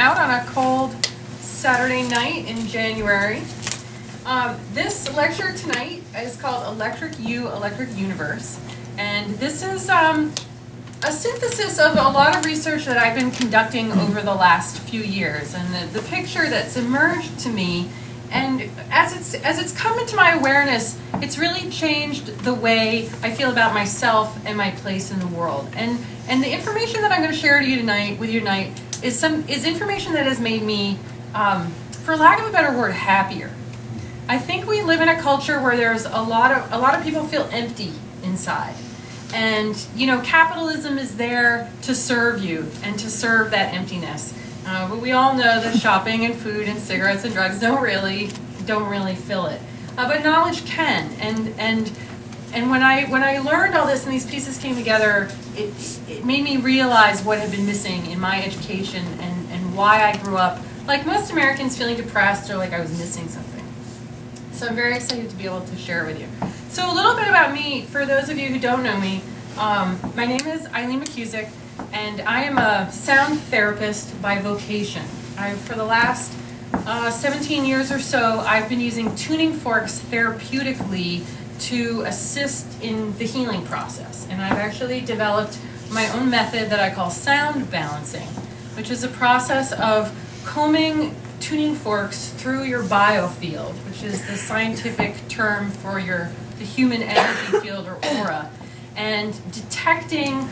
out on a cold Saturday night in January. This lecture tonight is called Electric You, Electric Universe. And this is a synthesis of a lot of research that I've been conducting over the last few years. And the picture that's emerged to me, and as it's come into my awareness, it's really changed the way I feel about myself and my place in the world. And the information that I'm going to share with you tonight is information that has made me, for lack of a better word, happier. I think we live in a culture where there's a lot of people feel empty inside. And, you know, capitalism is there to serve you and to serve that emptiness. But we all know that shopping and food and cigarettes and drugs don't really fill it. But knowledge can. And when I learned all this and these pieces came together, it made me realize what had been missing in my education and why I grew up, like most Americans, feeling depressed or like I was missing something. So I'm very excited to be able to share it with you. So a little bit about me, for those of you who don't know me, my name is Eileen McKusick, and I am a sound therapist by vocation. For the last 17 years or so, I've been using tuning forks therapeutically to assist in the healing process. And I've actually developed my own method that I call sound balancing, which is a process of combing tuning forks through your biofield, which is the scientific term for the human energy field or aura, and detecting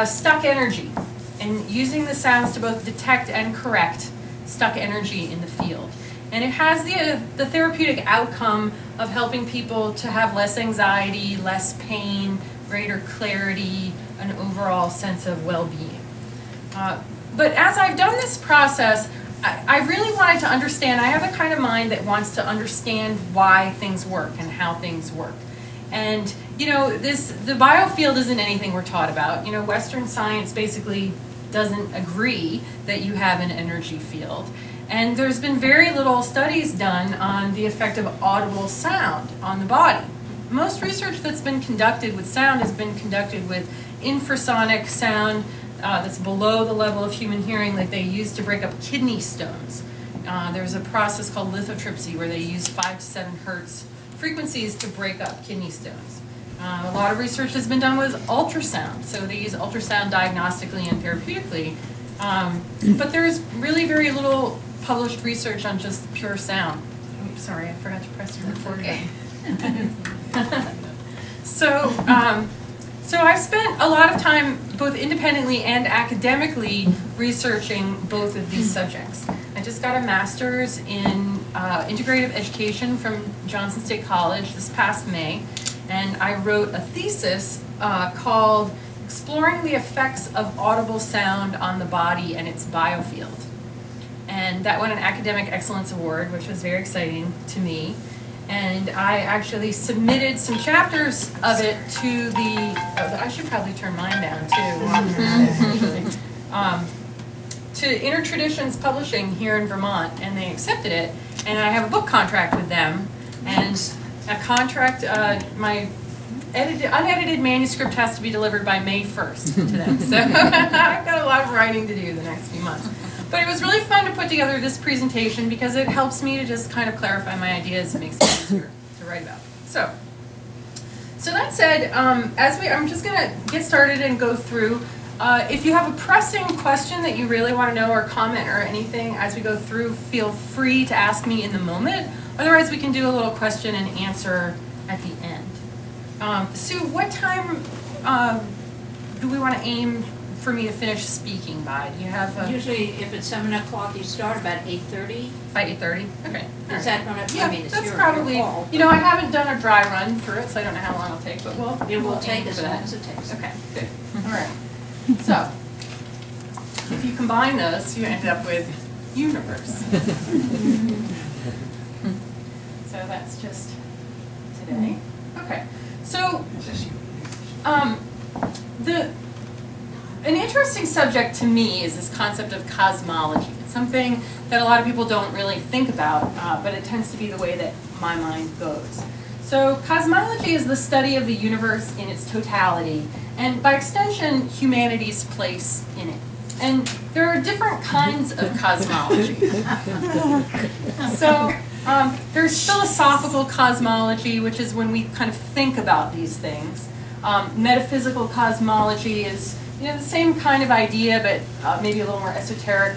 stuck energy and using the sounds to both detect and correct stuck energy in the field. And it has the therapeutic outcome of helping people to have less anxiety, less pain, greater clarity, an overall sense of well-being. But as I've done this process, I really wanted to understand. I have a kind of mind that wants to understand why things work and how things work. And, you know, the biofield isn't anything we're taught about. You know, Western science basically doesn't agree that you have an energy field. And there's been very little studies done on the effect of audible sound on the body. Most research that's been conducted with sound has been conducted with infrasonic sound that's below the level of human hearing, like they use to break up kidney stones. There's a process called lithotripsy where they use 5 to 7 Hertz frequencies to break up kidney stones. A lot of research has been done with ultrasound, so they use ultrasound diagnostically and therapeutically. But there's really very little published research on just pure sound. Oops, sorry, I forgot to press the record button. So I've spent a lot of time, both independently and academically, researching both of these subjects. I just got a master's in integrative education from Johnson State College this past May, and I wrote a thesis called Exploring the Effects of Audible Sound on the Body and Its Biofield. And that won an Academic Excellence Award, which was very exciting to me. And I actually submitted some chapters of it to I should probably turn mine down too, to Intertraditions Publishing here in Vermont, and they accepted it. And I have a book contract with them, and a contract, my unedited manuscript has to be delivered by May 1st to them. So I've got a lot of writing to do the next few months. But it was really fun to put together this presentation because it helps me to just kind of clarify my ideas and makes it easier to write about. So that said, I'm just going to get started and go through. If you have a pressing question that you really want to know or comment or anything as we go through, feel free to ask me in the moment. Otherwise, we can do a little question and answer at the end. Sue, what time do we want to aim for me to finish speaking by? Do you have Usually, if it's 7 o'clock, you start about 8:30. By 8:30? Okay. Is that going to? Yeah, I mean, it's that's your probably. call. You know, I haven't done a dry run through it, so I don't know how long it'll take. But It will take aim as for long that. as it takes. Okay. Good. All right. So, if you combine those, you end up with universe. So that's just today. Okay. So, an interesting subject to me is this concept of cosmology. It's something that a lot of people don't really think about, but it tends to be the way that my mind goes. So cosmology is the study of the universe in its totality, and by extension, humanity's place in it. And there are different kinds of cosmology. So there's philosophical cosmology, which is when we kind of think about these things. Metaphysical cosmology is the same kind of idea, but maybe a little more esoteric.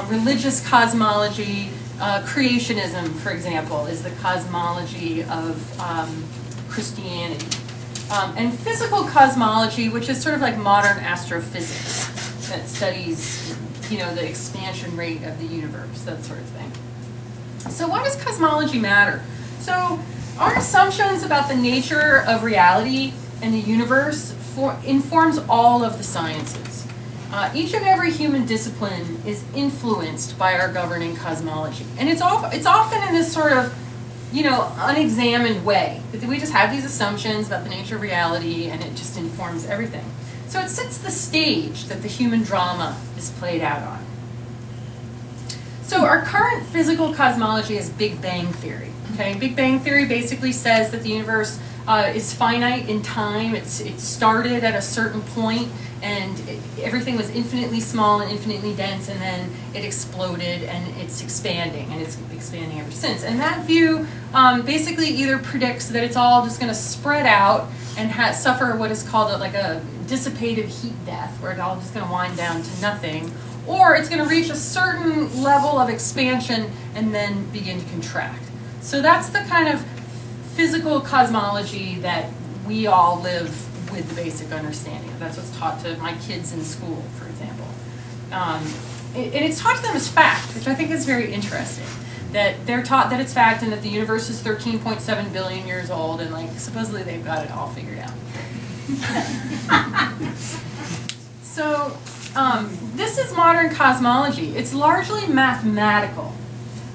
Religious cosmology, creationism, for example, is the cosmology of Christianity. And physical cosmology, which is sort of like modern astrophysics, that studies, the expansion rate of the universe, that sort of thing. So why does cosmology matter? So our assumptions about the nature of reality and the universe informs all of the sciences. Each and every human discipline is influenced by our governing cosmology. And it's often in this sort of, unexamined way. We just have these assumptions about the nature of reality, and it just informs everything. So it sets the stage that the human drama is played out on. So our current physical cosmology is Big Bang Theory. Okay? Big Bang Theory basically says that the universe is finite in time. It started at a certain point, and everything was infinitely small and infinitely dense, and then it exploded, and it's expanding, and it's expanding ever since. And that view basically either predicts that it's all just going to spread out and suffer what is called a dissipated heat death, where it's all just going to wind down to nothing, or it's going to reach a certain level of expansion and then begin to contract. So that's the kind of physical cosmology that we all live with the basic understanding. That's what's taught to my kids in school, for example. And it's taught to them as fact, which I think is very interesting. That they're taught that it's fact and that the universe is 13.7 billion years old, and supposedly they've got it all figured out. So this is modern cosmology. It's largely mathematical.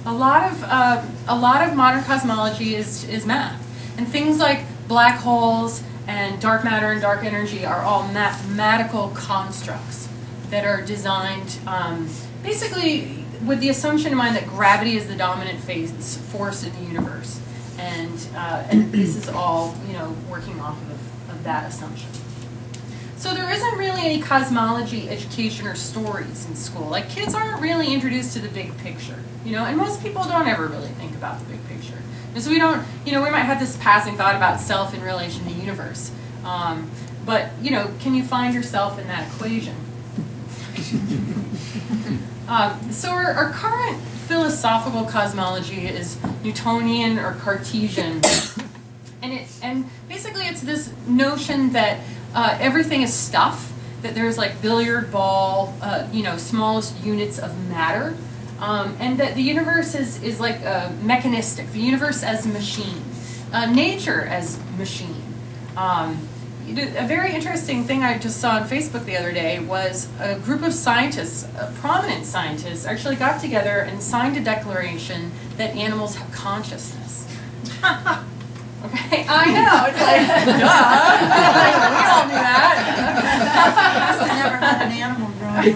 A lot of modern cosmology is math, and things like black holes and dark matter and dark energy are all mathematical constructs that are designed basically with the assumption in mind that gravity is the dominant force in the universe, and this is all working off of that assumption. So there isn't really any cosmology education or stories in school. Kids aren't really introduced to the big picture, and most people don't ever really think about the big picture. And so we don't, we might have this passing thought about self in relation to the universe, but can you find yourself in that equation? So our current philosophical cosmology is Newtonian or Cartesian, and basically it's this notion that everything is stuff, that there's billiard ball, smallest units of matter, and that the universe is mechanistic, the universe as machine, nature as machine. A very interesting thing I just saw on Facebook the other day was a group of scientists, prominent scientists, actually got together and signed a declaration that animals have consciousness. Okay, I know, it's duh, we all knew that. I never had an animal growing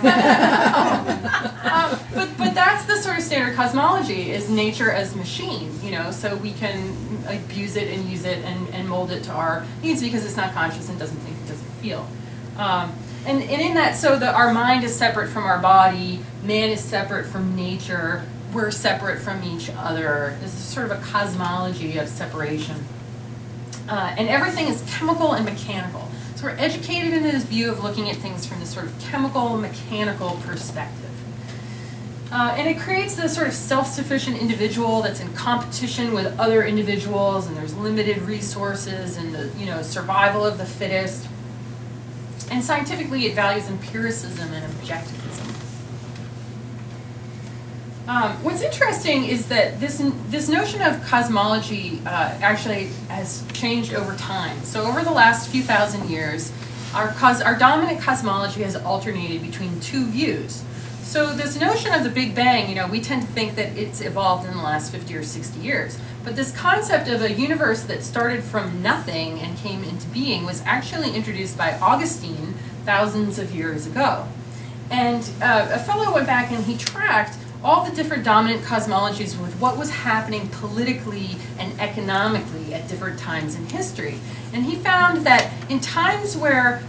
up. But that's the sort of standard cosmology, is nature as machine, so we can abuse it and use it and mold it to our needs because it's not conscious and doesn't think, it doesn't feel. And in that, so our mind is separate from our body, man is separate from nature, we're separate from each other. This is sort of a cosmology of separation. And everything is chemical and mechanical. So we're educated in this view of looking at things from this sort of chemical, mechanical perspective. And it creates this sort of self-sufficient individual that's in competition with other individuals, and there's limited resources, and the survival of the fittest. And scientifically, it values empiricism and objectivism. What's interesting is that this notion of cosmology actually has changed over time. So over the last few thousand years, our dominant cosmology has alternated between two views. So this notion of the Big Bang, we tend to think that it's evolved in the last 50 or 60 years. But this concept of a universe that started from nothing and came into being was actually introduced by Augustine thousands of years ago. And a fellow went back and he tracked all the different dominant cosmologies with what was happening politically and economically at different times in history. And he found that in times where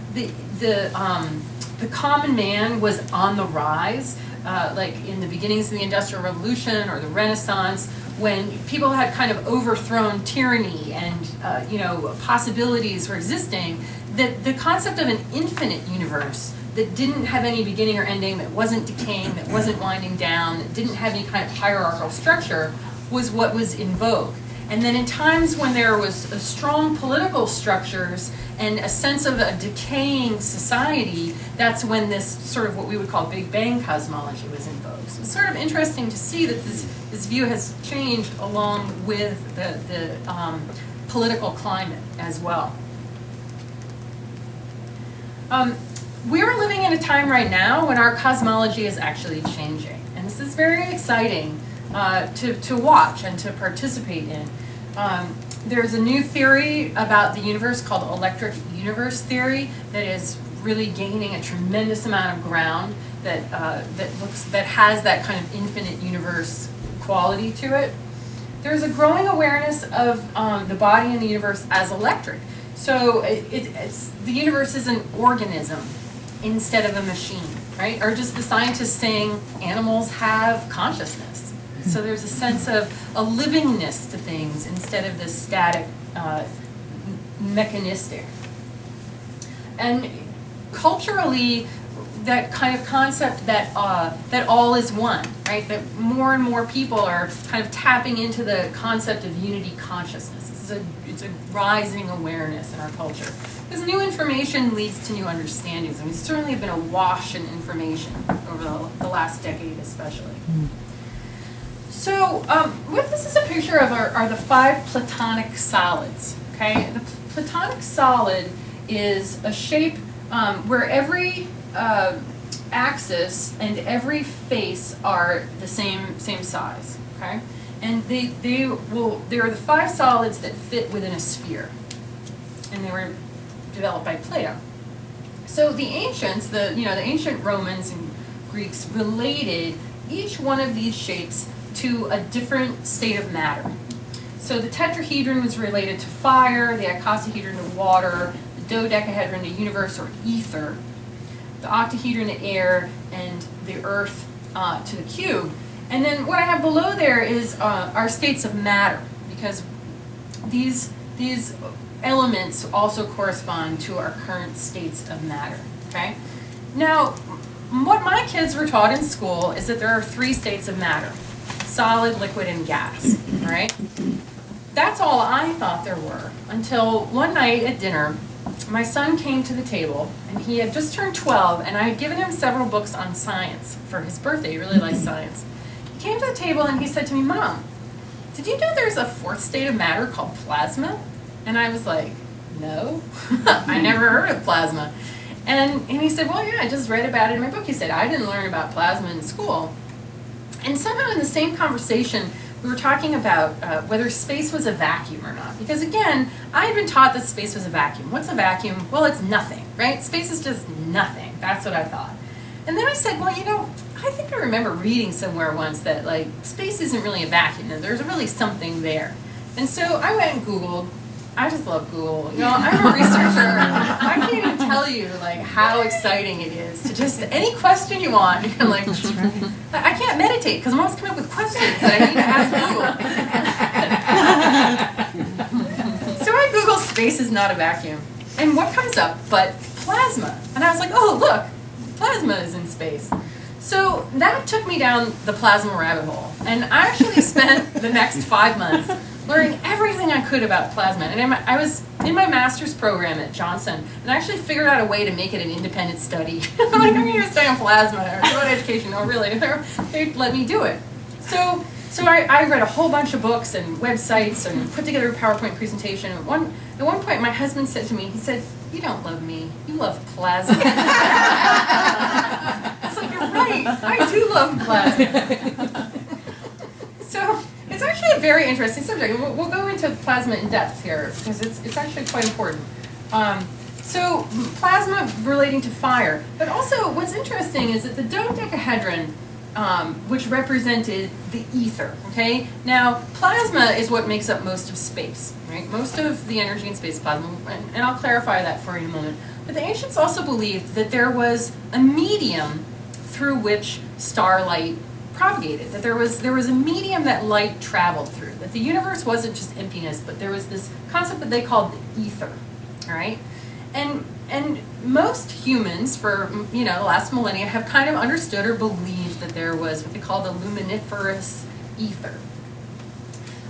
the common man was on the rise, like in the beginnings of the Industrial Revolution or the Renaissance, when people had kind of overthrown tyranny and possibilities were existing, that the concept of an infinite universe that didn't have any beginning or ending, that wasn't decaying, that wasn't winding down, that didn't have any kind of hierarchical structure, was what was in vogue. And then in times when there was a strong political structures and a sense of a decaying society, that's when this sort of what we would call Big Bang cosmology was in vogue. So it's sort of interesting to see that this view has changed along with the political climate as well. We're living in a time right now when our cosmology is actually changing. And this is very exciting to watch and to participate in. There's a new theory about the universe called electric universe theory that is really gaining a tremendous amount of ground that has that kind of infinite universe quality to it. There's a growing awareness of the body and the universe as electric. So the universe is an organism instead of a machine, right? Or just the scientists saying animals have consciousness. So there's a sense of a livingness to things instead of this static, mechanistic. And culturally, that kind of concept that all is one, right? That more and more people are kind of tapping into the concept of unity consciousness. It's a rising awareness in our culture. Because new information leads to new understandings, and we certainly have been awash in information over the last decade especially. So what this is a picture of are the 5 Platonic solids, okay? The Platonic solid is a shape where every axis and every face are the same size, okay? And they are the 5 solids that fit within a sphere. And they were developed by Plato. So the ancients, the ancient Romans and Greeks related each one of these shapes to a different state of matter. So the tetrahedron was related to fire, the icosahedron to water, the dodecahedron to universe or ether, the octahedron to air, and the earth to the cube. And then what I have below there is our states of matter, because these elements also correspond to our current states of matter, okay? Now, what my kids were taught in school is that there are 3 states of matter: solid, liquid, and gas, right? That's all I thought there were until one night at dinner, my son came to the table, and he had just turned 12, and I had given him several books on science for his birthday. He really likes science. He came to the table and he said to me, "Mom, did you know there's a 4th state of matter called plasma?" And I was like, "No, I never heard of plasma." And he said, "Well, yeah, I just read about it in my book." He said, "I didn't learn about plasma in school." And somehow in the same conversation, we were talking about whether space was a vacuum or not. Because again, I had been taught that space was a vacuum. What's a vacuum? Well, it's nothing, right? Space is just nothing. That's what I thought. And then I said, well, I think I remember reading somewhere once that space isn't really a vacuum. There's really something there. And so I went and Googled. I just love Google. I'm a researcher. I can't even tell you how exciting it is to just any question you want. You can That's right. I can't meditate because I'm always coming up with questions that I need to ask Google. So I Googled space is not a vacuum, and what comes up but plasma? And I was like, oh look, plasma is in space. So that took me down the plasma rabbit hole, and I actually spent the next 5 months learning everything I could about plasma. And I was in my master's program at Johnson, and I actually figured out a way to make it an independent study. I'm like, I'm going to study on plasma or about education. Oh, really? They let me do it. So I read a whole bunch of books and websites and put together a PowerPoint presentation. At one point, my husband said to me, he said, "You don't love me, you love plasma." It's like, you're right, I do love plasma. So it's actually a very interesting subject. We'll go into plasma in depth here because it's actually quite important. So plasma relating to fire, but also what's interesting is that the dodecahedron, which represented the ether, okay? Now, plasma is what makes up most of space, right? Most of the energy in space is plasma, and I'll clarify that for you in a moment. But the ancients also believed that there was a medium through which starlight propagated, that there was a medium that light traveled through, that the universe wasn't just emptiness, but there was this concept that they called the ether, all right? And most humans for, the last millennia have kind of understood or believed that there was what they call the luminiferous ether.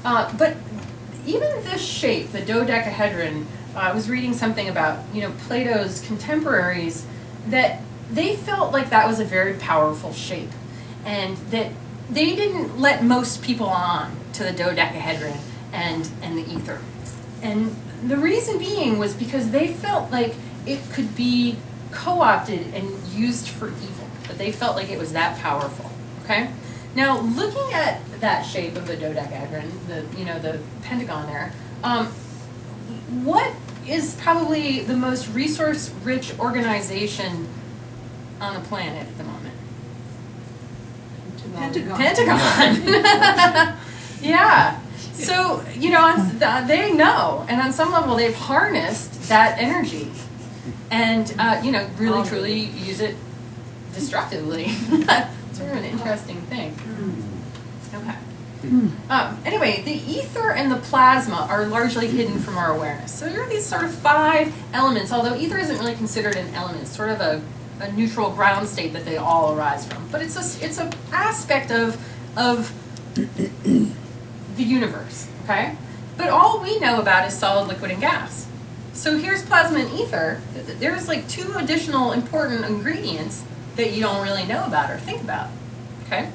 But even this shape, the dodecahedron, I was reading something about, Plato's contemporaries, that they felt like that was a very powerful shape, and that they didn't let most people on to the dodecahedron and the ether. And the reason being was because they felt like it could be co-opted and used for evil, that they felt like it was that powerful, okay? Now, looking at that shape of the dodecahedron, the pentagon there, what is probably the most resource-rich organization on the planet at the moment? Pentagon. Yeah. So, they know, and on some level they've harnessed that energy and, really truly use it destructively. It's sort of an interesting thing. Okay. Anyway, the ether and the plasma are largely hidden from our awareness. So there are these sort of 5 elements, although ether isn't really considered an element. It's sort of a neutral ground state that they all arise from. But it's an aspect of the universe, okay? But all we know about is solid, liquid, and gas. So here's plasma and ether. There's like 2 additional important ingredients that you don't really know about or think about, okay?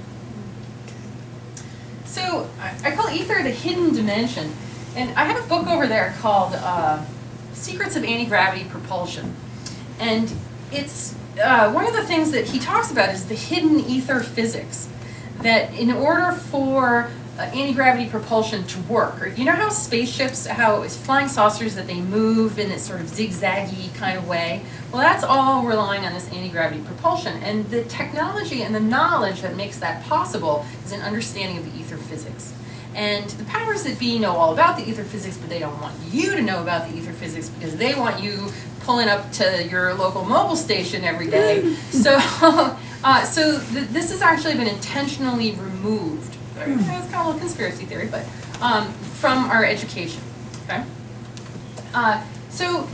So I call ether the hidden dimension. And I have a book over there called Secrets of Anti-Gravity Propulsion. And it's one of the things that he talks about is the hidden ether physics. That in order for anti-gravity propulsion to work, or you know how spaceships, how it's flying saucers, that they move in this sort of zigzaggy kind of way? Well, that's all relying on this anti-gravity propulsion. And the technology and the knowledge that makes that possible is an understanding of the ether physics. And the powers that be know all about the ether physics, but they don't want you to know about the ether physics because they want you pulling up to your local mobile station every day. So, this has actually been intentionally removed. It's kind of a little conspiracy theory, but from our education. Okay. So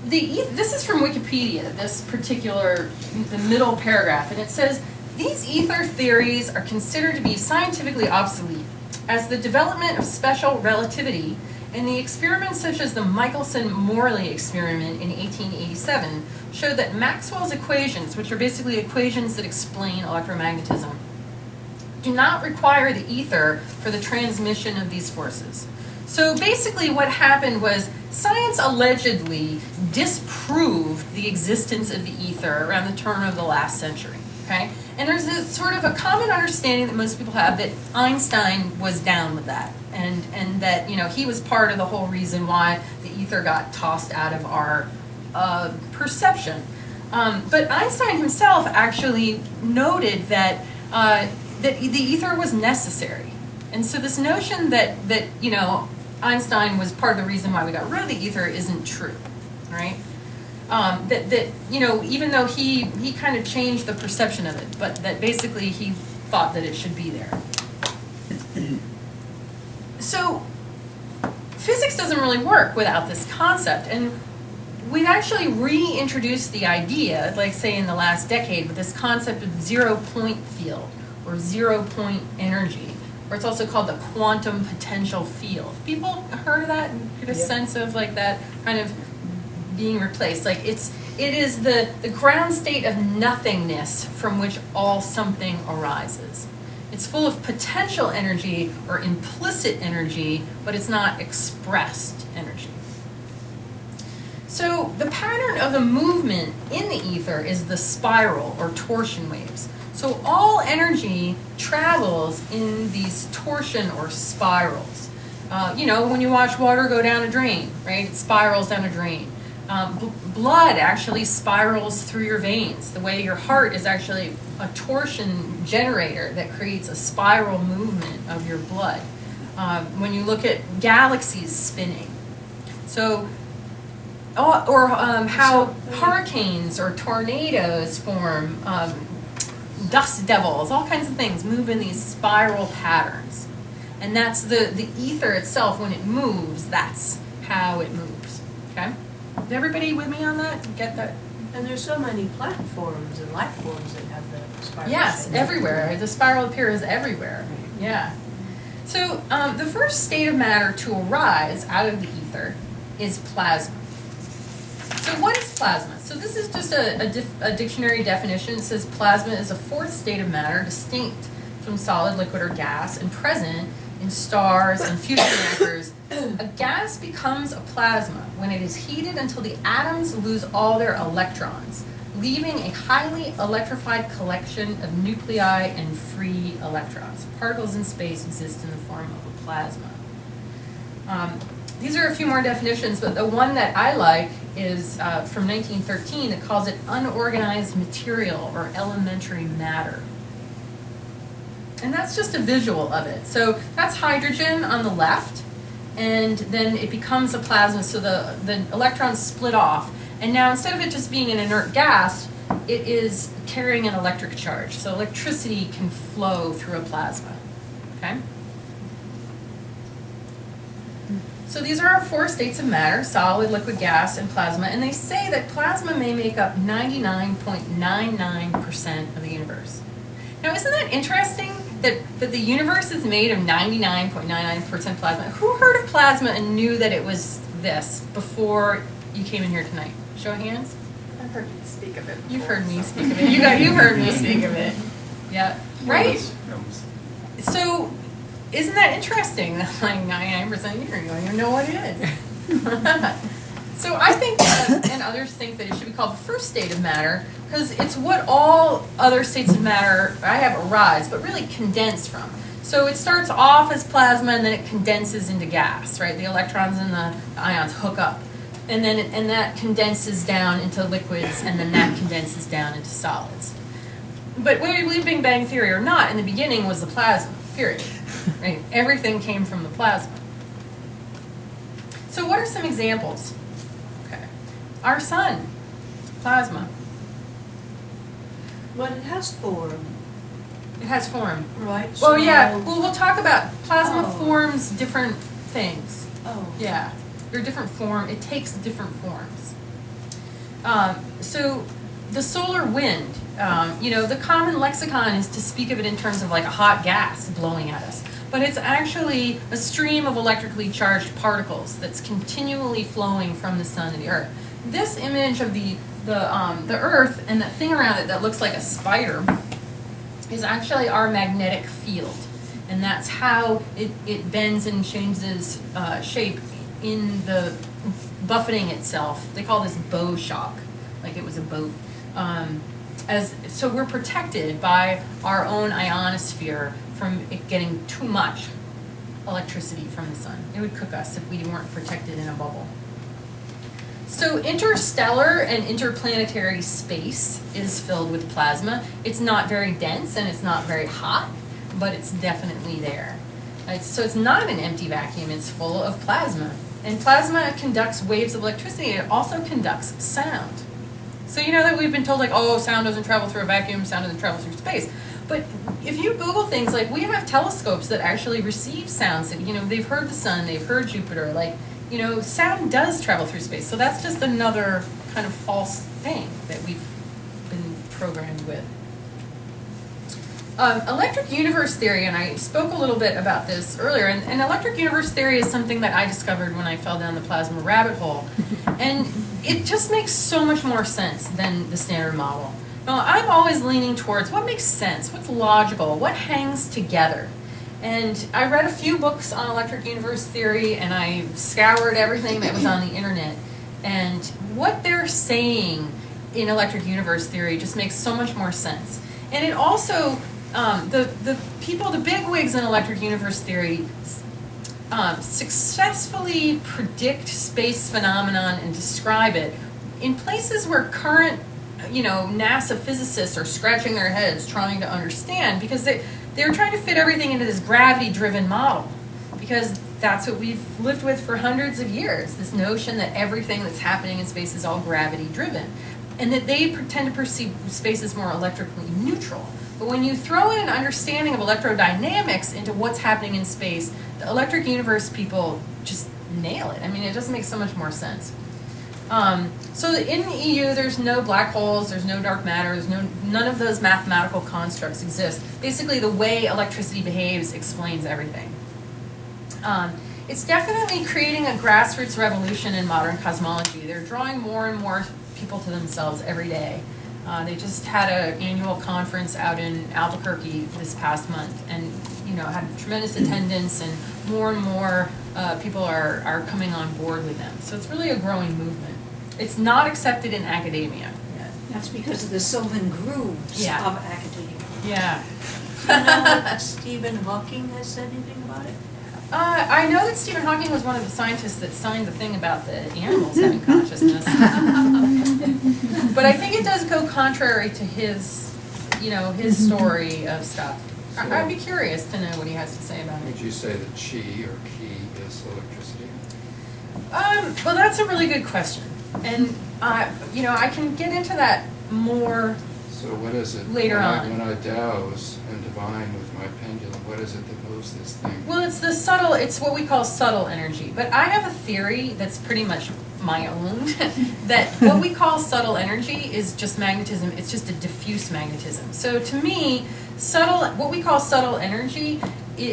this is from Wikipedia. This particular the middle paragraph, and it says these ether theories are considered to be scientifically obsolete, as the development of special relativity and the experiments such as the Michelson-Morley experiment in 1887 showed that Maxwell's equations, which are basically equations that explain electromagnetism, do not require the ether for the transmission of these forces. So basically what happened was science allegedly disproved the existence of the ether around the turn of the last century. Okay? And there's a sort of a common understanding that most people have that Einstein was down with that, and that he was part of the whole reason why the ether got tossed out of our perception. But Einstein himself actually noted that that the ether was necessary, and so this notion that Einstein was part of the reason why we got rid of the ether isn't true, right? Even though he kind of changed the perception of it, but that basically he thought that it should be there. So physics doesn't really work without this concept, and we've actually reintroduced the idea, like say in the last decade, with this concept of zero-point field or zero-point energy, or it's also called the quantum potential field. People heard of that and get a sense of like that kind of being replaced? Like it is the ground state of nothingness from which all something arises. It's full of potential energy or implicit energy, but it's not expressed energy. So the pattern of the movement in the ether is the spiral or torsion waves. So all energy travels in these torsion or spirals. When you watch water go down a drain, right? It spirals down a drain. Blood actually spirals through your veins. The way your heart is actually a torsion generator that creates a spiral movement of your blood. When you look at galaxies spinning. So how hurricanes or tornadoes form, dust devils, all kinds of things move in these spiral patterns. And that's the ether itself, when it moves, that's how it moves, okay? Is everybody with me on that? Get that? And there's so many platforms and life forms that have the spiral. Yes, shape. everywhere. The spiral appears everywhere. Yeah. So the first state of matter to arise out of the ether is plasma. So what is plasma? So this is just a dictionary definition. It says plasma is a fourth state of matter distinct from solid, liquid, or gas, and present in stars and fusion reactors. A gas becomes a plasma when it is heated until the atoms lose all their electrons, leaving a highly electrified collection of nuclei and free electrons. Particles in space exist in the form of a plasma. These are a few more definitions, but the one that I like is from 1913 that calls it unorganized material or elementary matter. And that's just a visual of it. So that's hydrogen on the left, and then it becomes a plasma, so the electrons split off. And now instead of it just being an inert gas, it is carrying an electric charge. So electricity can flow through a plasma, okay? So these are our four states of matter: solid, liquid, gas, and plasma. And they say that plasma may make up 99.99% of the universe. Now, isn't that interesting that the universe is made of 99.99% plasma? Who heard of plasma and knew that it was this before you came in here tonight? Show of hands. I've heard you speak of it. You've heard me speak of it. You've heard me speak of it. Yeah. Right? So, isn't that interesting? That like 99% you don't even know what it is. So I think, and others think that it should be called the first state of matter, because it's what all other states of matter I have arise, but really condense from. So it starts off as plasma, and then it condenses into gas, right? The electrons and the ions hook up, and then and that condenses down into liquids, and then that condenses down into solids. But whether you believe Big Bang Theory or not, in the beginning was the plasma, period. Right? Everything came from the plasma. So what are some examples? Okay. Our sun, plasma. But it has form, It has form. right? Well, yeah. Well, we'll talk about plasma Oh. forms different things. Oh. Yeah. They're different form. It takes different forms. So the solar wind, the common lexicon is to speak of it in terms of like a hot gas blowing at us. But it's actually a stream of electrically charged particles that's continually flowing from the sun to the earth. This image of the earth and that thing around it that looks like a spider is actually our magnetic field. And that's how it bends and changes shape in the buffeting itself. They call this bow shock, like it was a boat. So we're protected by our own ionosphere from it getting too much electricity from the sun. It would cook us if we weren't protected in a bubble. So interstellar and interplanetary space is filled with plasma. It's not very dense and it's not very hot, but it's definitely there. So it's not an empty vacuum, it's full of plasma. And plasma conducts waves of electricity. It also conducts sound. So you know that we've been told like, oh, sound doesn't travel through a vacuum, sound doesn't travel through space. But if you Google things, like we have telescopes that actually receive sounds that, they've heard the sun, they've heard Jupiter, sound does travel through space. So that's just another kind of false thing that we've been programmed with. Electric universe theory, and I spoke a little bit about this earlier, and electric universe theory is something that I discovered when I fell down the plasma rabbit hole. And it just makes so much more sense than the standard model. Now, I'm always leaning towards what makes sense, what's logical, what hangs together. And I read a few books on electric universe theory, and I scoured everything that was on the internet. And what they're saying in electric universe theory just makes so much more sense. And it also, the bigwigs in electric universe theory successfully predict space phenomenon and describe it in places where current, NASA physicists are scratching their heads trying to understand, because they're trying to fit everything into this gravity-driven model. Because that's what we've lived with for hundreds of years, this notion that everything that's happening in space is all gravity driven, and that they tend to perceive space as more electrically neutral. But when you throw in an understanding of electrodynamics into what's happening in space, the electric universe people just nail it. I mean, it just makes so much more sense. So in the EU, there's no black holes, there's no dark matter, none of those mathematical constructs exist. Basically, the way electricity behaves explains everything. It's definitely creating a grassroots revolution in modern cosmology. They're drawing more and more people to themselves every day. They just had an annual conference out in Albuquerque this past month, and had tremendous attendance, and more people are coming on board with them. So it's really a growing movement. It's not accepted in academia yet. That's because of the Sylvan grooves Yeah. of academia. Yeah. Do you know what Stephen Hawking has said anything about it? I know that Stephen Hawking was one of the scientists that signed the thing about the animals having consciousness. But I think it does go contrary to his story of stuff. I'd be curious to know what he has to say about it. Would you say that chi or ki is electricity? Well, that's a really good question. And, I can get into that more. So what is it? Later on. When I douse and divine with my pendulum, what is it that moves this thing? Well, it's what we call subtle energy. But I have a theory that's pretty much my own, that what we call subtle energy is just magnetism. It's just a diffuse magnetism. So to me, what we call subtle energy,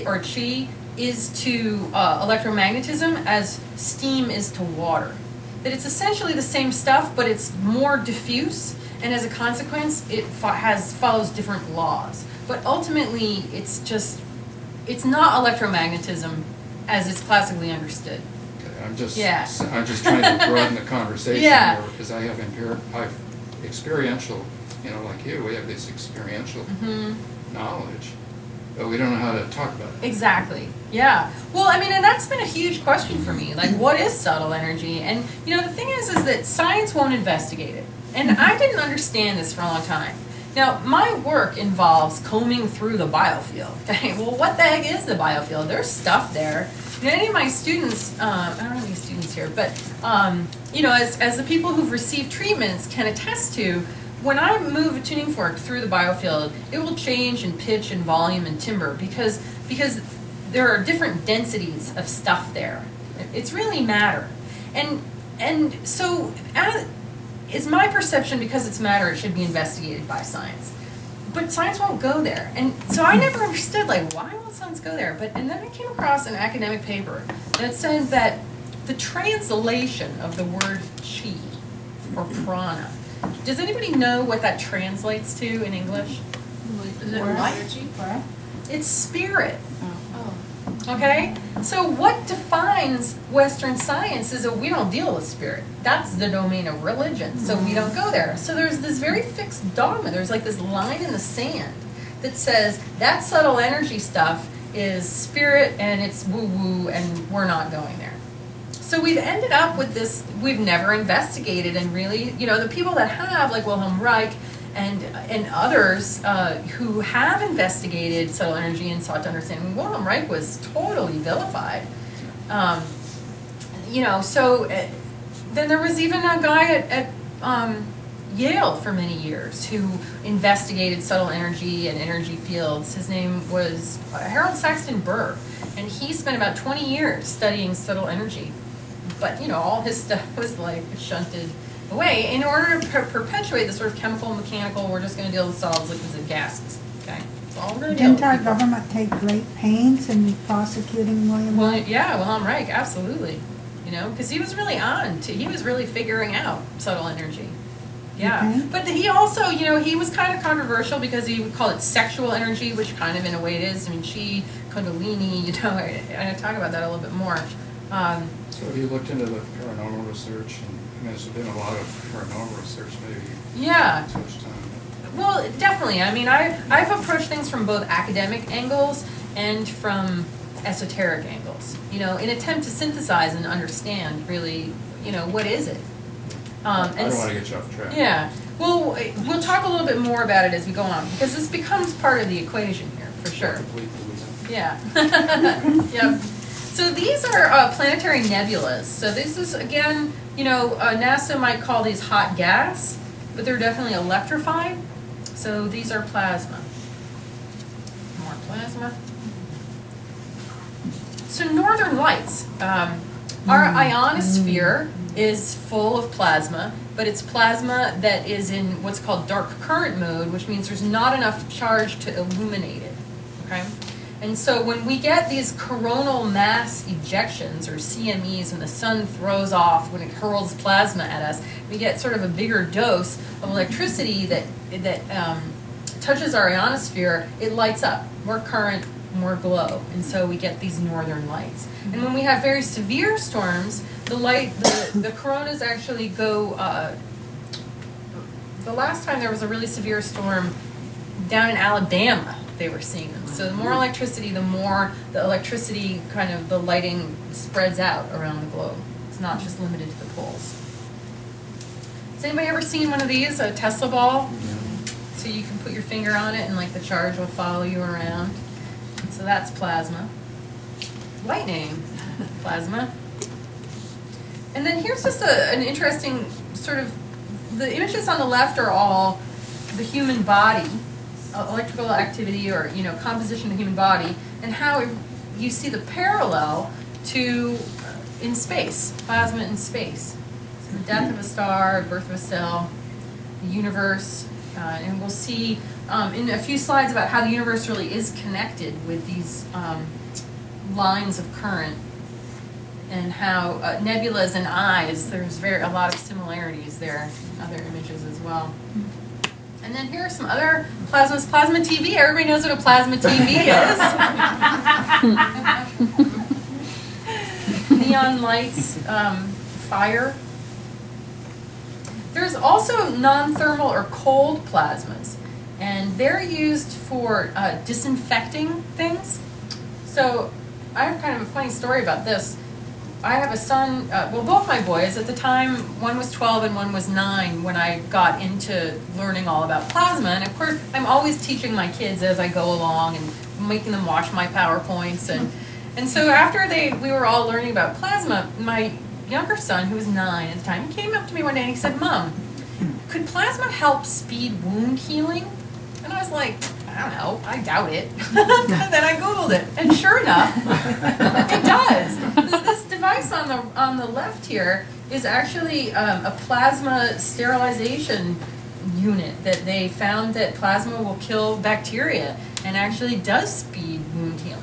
or chi, is to electromagnetism as steam is to water. That it's essentially the same stuff, but it's more diffuse, and as a consequence, it follows different laws. But ultimately, it's not electromagnetism as it's classically understood. Okay, I'm just Yeah. trying to broaden the conversation Yeah. more, because I have experiential, like you, we have this experiential knowledge, but we don't know how to talk about it. Exactly. Yeah. Well, I mean, and that's been a huge question for me. Like, what is subtle energy? And, the thing is that science won't investigate it. And I didn't understand this for a long time. Now, my work involves combing through the biofield. Okay, well, what the heck is the biofield? There's stuff there. Any of my students, I don't have any students here, but, as the people who've received treatments can attest to, when I move a tuning fork through the biofield, it will change in pitch and volume and timbre because there are different densities of stuff there. It's really matter. And so it's my perception, because it's matter, it should be investigated by science. But science won't go there. And so I never understood, why won't science go there? And then I came across an academic paper that said that the translation of the word chi, or prana, does anybody know what that translates to in English? Is it light? It's spirit. Oh. Okay? So what defines Western science is that we don't deal with spirit. That's the domain of religion, so we don't go there. So there's this very fixed dogma. There's this line in the sand that says that subtle energy stuff is spirit and it's woo-woo, and we're not going there. So we've ended up with this, we've never investigated, and really, the people that have, like Wilhelm Reich and others who have investigated subtle energy and sought to understand, Wilhelm Reich was totally vilified. Then there was even a guy at Yale for many years who investigated subtle energy and energy fields. His name was Harold Saxton Burr, and he spent about 20 years studying subtle energy. But, all his stuff was shunted away in order to perpetuate the sort of chemical, mechanical, we're just going to deal with solids, liquids, and gases. Okay? That's all we're going to deal with. Didn't our government take great pains in prosecuting William Reich? Wilhelm Reich, absolutely. Because he was really he was really figuring out subtle energy. Yeah. Okay. But he also, he was kind of controversial because he would call it sexual energy, which kind of in a way it is. I mean, chi, kundalini, I talk about that a little bit more. So have you looked into the paranormal research? And there's been a lot of paranormal research, maybe Yeah. touched on it. Well, definitely. I mean, I've approached things from both academic angles and from esoteric angles, in an attempt to synthesize and understand really, what is it? I don't want to get you off track. Yeah. Well, we'll talk a little bit more about it as we go on, because this becomes part of the equation here, for sure. Complete illusion. Yeah. Yep. So these are planetary nebulas. So this is, again, NASA might call these hot gas, but they're definitely electrified. So these are plasma. More plasma. So northern lights. Our ionosphere is full of plasma, but it's plasma that is in what's called dark current mode, which means there's not enough charge to illuminate it. Okay? And so when we get these coronal mass ejections, or CMEs, when the sun throws off, when it hurls plasma at us, we get sort of a bigger dose of electricity that touches our ionosphere. It lights up, more current, more glow, and so we get these northern lights. And when we have very severe storms, the coronas actually go. The last time there was a really severe storm down in Alabama, they were seeing them. So the more electricity, the more the electricity the lighting spreads out around the globe. It's not just limited to the poles. Has anybody ever seen one of these, a Tesla ball? So you can put your finger on it and the charge will follow you around. So that's plasma. Lightning, plasma. And then here's just an interesting the images on the left are all the human body, electrical activity or composition of the human body, and how you see the parallel to in space, plasma in space. So the death of a star, birth of a cell, the universe, and we'll see in a few slides about how the universe really is connected with these lines of current, and how nebulas and eyes, there's a lot of similarities there in other images as well. And then here are some other plasmas. Plasma TV, everybody knows what a plasma TV is. Neon lights, fire. There's also non-thermal or cold plasmas, and they're used for disinfecting things. So I have kind of a funny story about this. I have a son, both my boys, at the time, one was 12 and one was 9 when I got into learning all about plasma. And of course, I'm always teaching my kids as I go along and making them watch my PowerPoints. And so after we were all learning about plasma, my younger son, who was 9 at the time, he came up to me one day and he said, "Mom, could plasma help speed wound healing?" And I was like, "I don't know, I doubt it." And then I Googled it, and sure enough, it does. This device on the left here is actually a plasma sterilization unit that they found that plasma will kill bacteria and actually does speed wound healing.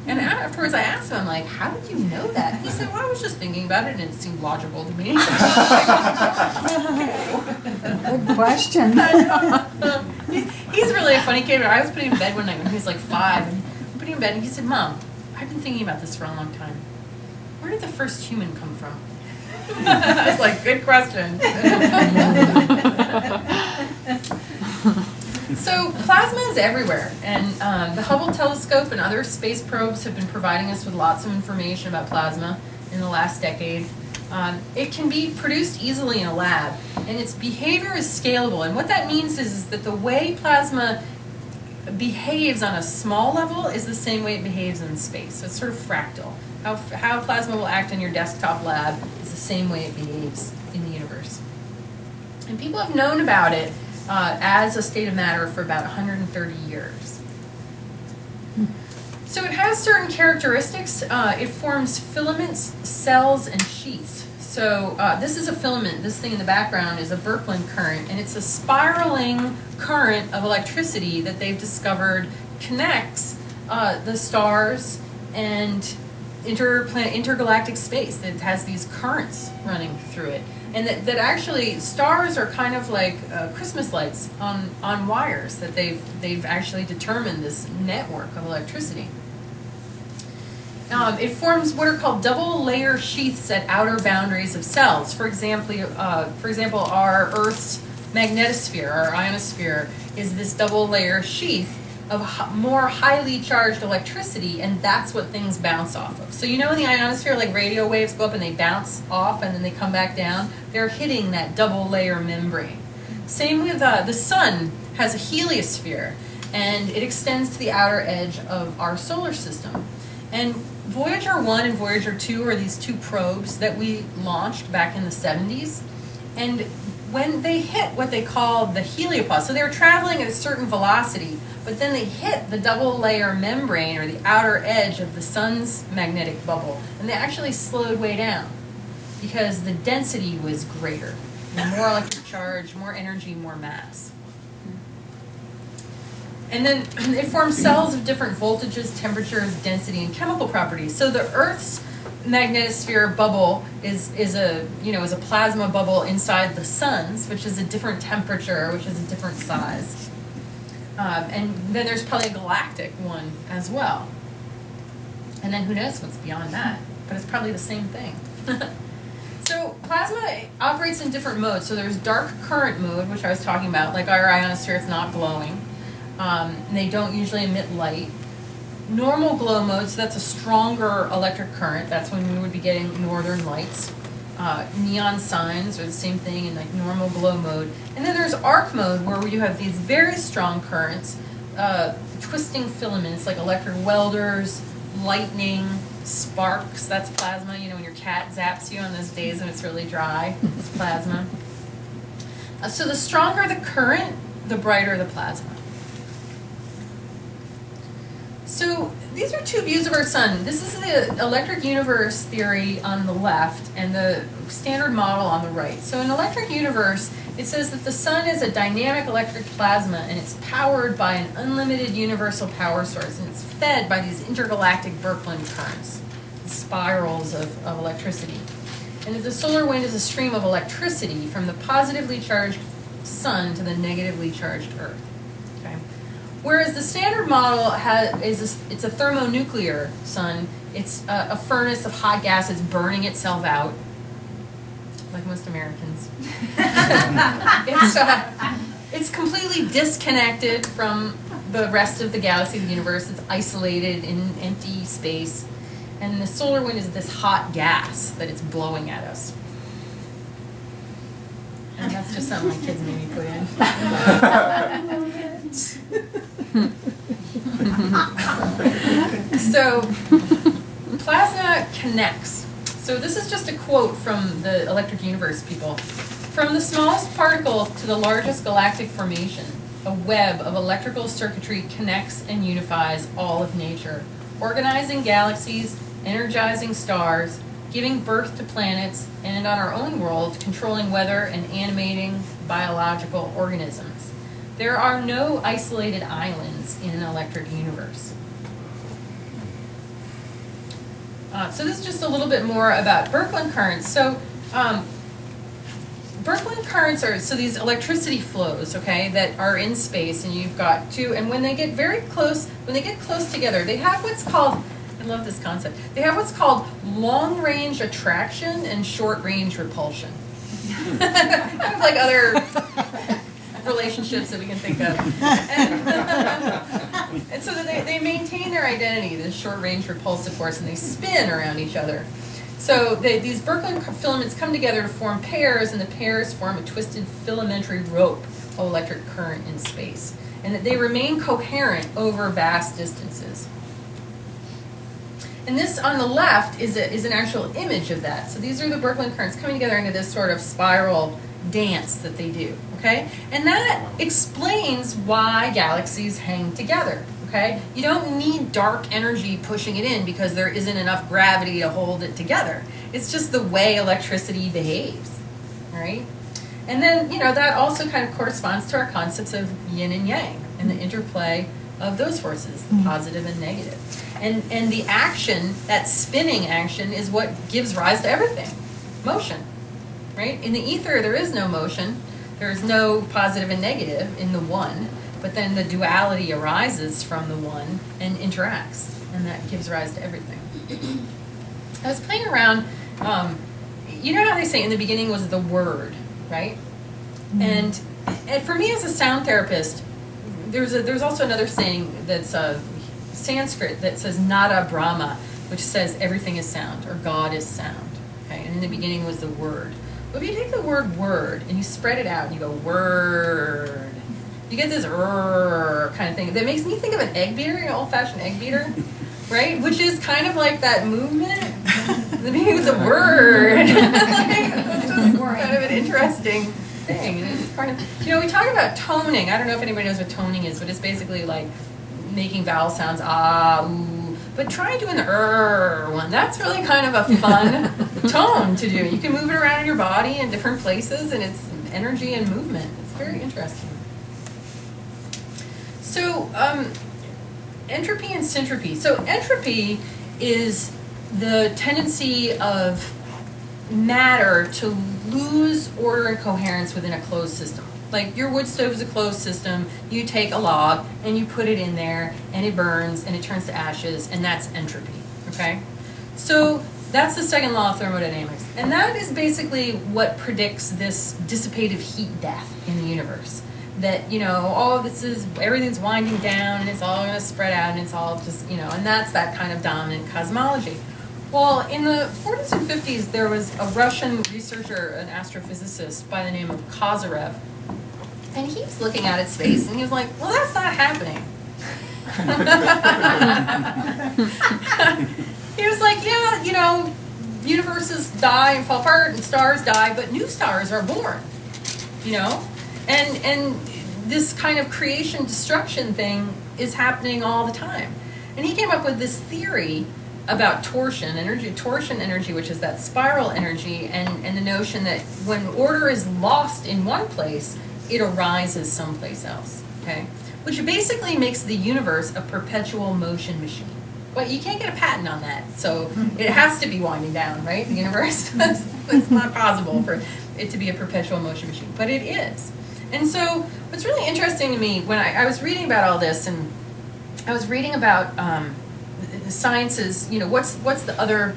And afterwards I asked him, I'm like, "How did you know that?" He said, "Well, I was just thinking about it and it seemed logical to me." Good question. He's really a funny kid. I was putting him in bed one night when he was like 5, and putting him in bed, and he said, "Mom, I've been thinking about this for a long time. Where did the first human come from?" I was like, "Good question." So plasma is everywhere, and the Hubble telescope and other space probes have been providing us with lots of information about plasma in the last decade. It can be produced easily in a lab, and its behavior is scalable. And what that means is that the way plasma behaves on a small level is the same way it behaves in space. So it's sort of fractal. How plasma will act in your desktop lab is the same way it behaves in the universe. And people have known about it as a state of matter for about 130 years. So it has certain characteristics. It forms filaments, cells, and sheaths. So this is a filament. This thing in the background is a Berkland current, and it's a spiraling current of electricity that they've discovered connects the stars and intergalactic space. That has these currents running through it. And that actually stars are kind of like Christmas lights on wires, that they've actually determined this network of electricity. It forms what are called double layer sheaths at outer boundaries of cells. For example, our Earth's magnetosphere, our ionosphere, is this double layer sheath of more highly charged electricity, and that's what things bounce off of. So in the ionosphere, like radio waves go up and they bounce off and then they come back down, they're hitting that double layer membrane. Same with the sun has a heliosphere, and it extends to the outer edge of our solar system. And Voyager 1 and Voyager 2 are these two probes that we launched back in the 70s. And when they hit what they call the heliopause, so they were traveling at a certain velocity, but then they hit the double layer membrane or the outer edge of the sun's magnetic bubble, and they actually slowed way down because the density was greater. More electric charge, more energy, more mass. And then it forms cells of different voltages, temperatures, density, and chemical properties. So the Earth's magnetosphere bubble is a plasma bubble inside the sun's, which is a different temperature, which is a different size. And then there's probably a galactic one as well. And then who knows what's beyond that, but it's probably the same thing. So plasma operates in different modes. So there's dark current mode, which I was talking about, like our ionosphere, it's not glowing. And they don't usually emit light. Normal glow mode, so that's a stronger electric current. That's when we would be getting northern lights. Neon signs are the same thing in like normal glow mode. And then there's arc mode, where you have these very strong currents, twisting filaments like electric welders, lightning, sparks. That's plasma. When your cat zaps you on those days when it's really dry, it's plasma. So the stronger the current, the brighter the plasma. So these are two views of our sun. This is the electric universe theory on the left and the standard model on the right. So in electric universe, it says that the sun is a dynamic electric plasma and it's powered by an unlimited universal power source, and it's fed by these intergalactic Berkland currents, spirals of electricity. And the solar wind is a stream of electricity from the positively charged sun to the negatively charged Earth. Okay? Whereas the standard model it's a thermonuclear sun. It's a furnace of hot gases burning itself out, like most Americans. It's completely disconnected from the rest of the galaxy, the universe. It's isolated in empty space. And the solar wind is this hot gas that it's blowing at us. And that's just something my kids made me put in. So, plasma connects. So this is just a quote from the electric universe people. From the smallest particle to the largest galactic formation, a web of electrical circuitry connects and unifies all of nature, organizing galaxies, energizing stars, giving birth to planets, and on our own world, controlling weather and animating biological organisms. There are no isolated islands in an electric universe. So this is just a little bit more about Berkland currents. So Berkland currents are these electricity flows, okay, that are in space, and you've got two. And when they get very close, together, they have what's called, I love this concept. They have what's called long-range attraction and short-range repulsion. Kind of like other relationships that we can think of. And so that they maintain their identity, this short-range repulsive force, and they spin around each other. So these Berkland filaments come together to form pairs, and the pairs form a twisted filamentary rope of electric current in space. And that they remain coherent over vast distances. And this on the left is an actual image of that. So these are the Berkland currents coming together into this sort of spiral dance that they do, okay? And that explains why galaxies hang together, okay? You don't need dark energy pushing it in because there isn't enough gravity to hold it together. It's just the way electricity behaves, all right? And then, that also kind of corresponds to our concepts of yin and yang and the interplay of those forces, the positive and negative. And the action, that spinning action, is what gives rise to everything, motion. Right? In the ether, there is no motion. There is no positive and negative in the one, but then the duality arises from the one and interacts, and that gives rise to everything. I was playing around, you know how they say in the beginning was the word, right? And for me as a sound therapist, there's also another saying that's Sanskrit that says nada Brahma, which says everything is sound, or God is sound. Okay? And in the beginning was the word. But if you take the word word and you spread it out and you go word, you get this kind of thing that makes me think of an egg beater, an old-fashioned egg beater. right? Which is kind of like that movement, the beginning with the word. Like, it's just kind of an interesting thing. And it's kind of, we talk about toning. I don't know if anybody knows what toning is, but it's basically like making vowel sounds, ah, ooh. But try doing the one. That's really kind of a fun tone to do. You can move it around in your body in different places, and it's energy and movement. It's very interesting. So, entropy and syntropy. So entropy is the tendency of matter to lose order and coherence within a closed system. Like your wood stove is a closed system, you take a log and you put it in there and it burns and it turns to ashes, and that's entropy, okay? So that's the second law of thermodynamics. And that is basically what predicts this dissipative heat death in the universe. That, everything's winding down and it's all going to spread out and it's all just, and that's that kind of dominant cosmology. Well, in the 40s and 50s, there was a Russian researcher, an astrophysicist by the name of Kozyrev, and he was looking out at space and he was like, well, that's not happening. He was like, yeah, universes die and fall apart and stars die, but new stars are born, And this kind of creation-destruction thing is happening all the time. And he came up with this theory about torsion energy, which is that spiral energy, and the notion that when order is lost in one place, it arises someplace else, okay? Which basically makes the universe a perpetual motion machine. But you can't get a patent on that, so it has to be winding down, right? The universe, it's not possible for it to be a perpetual motion machine, but it is. And so what's really interesting to me when I was reading about all this, and I was reading about the sciences, what's the other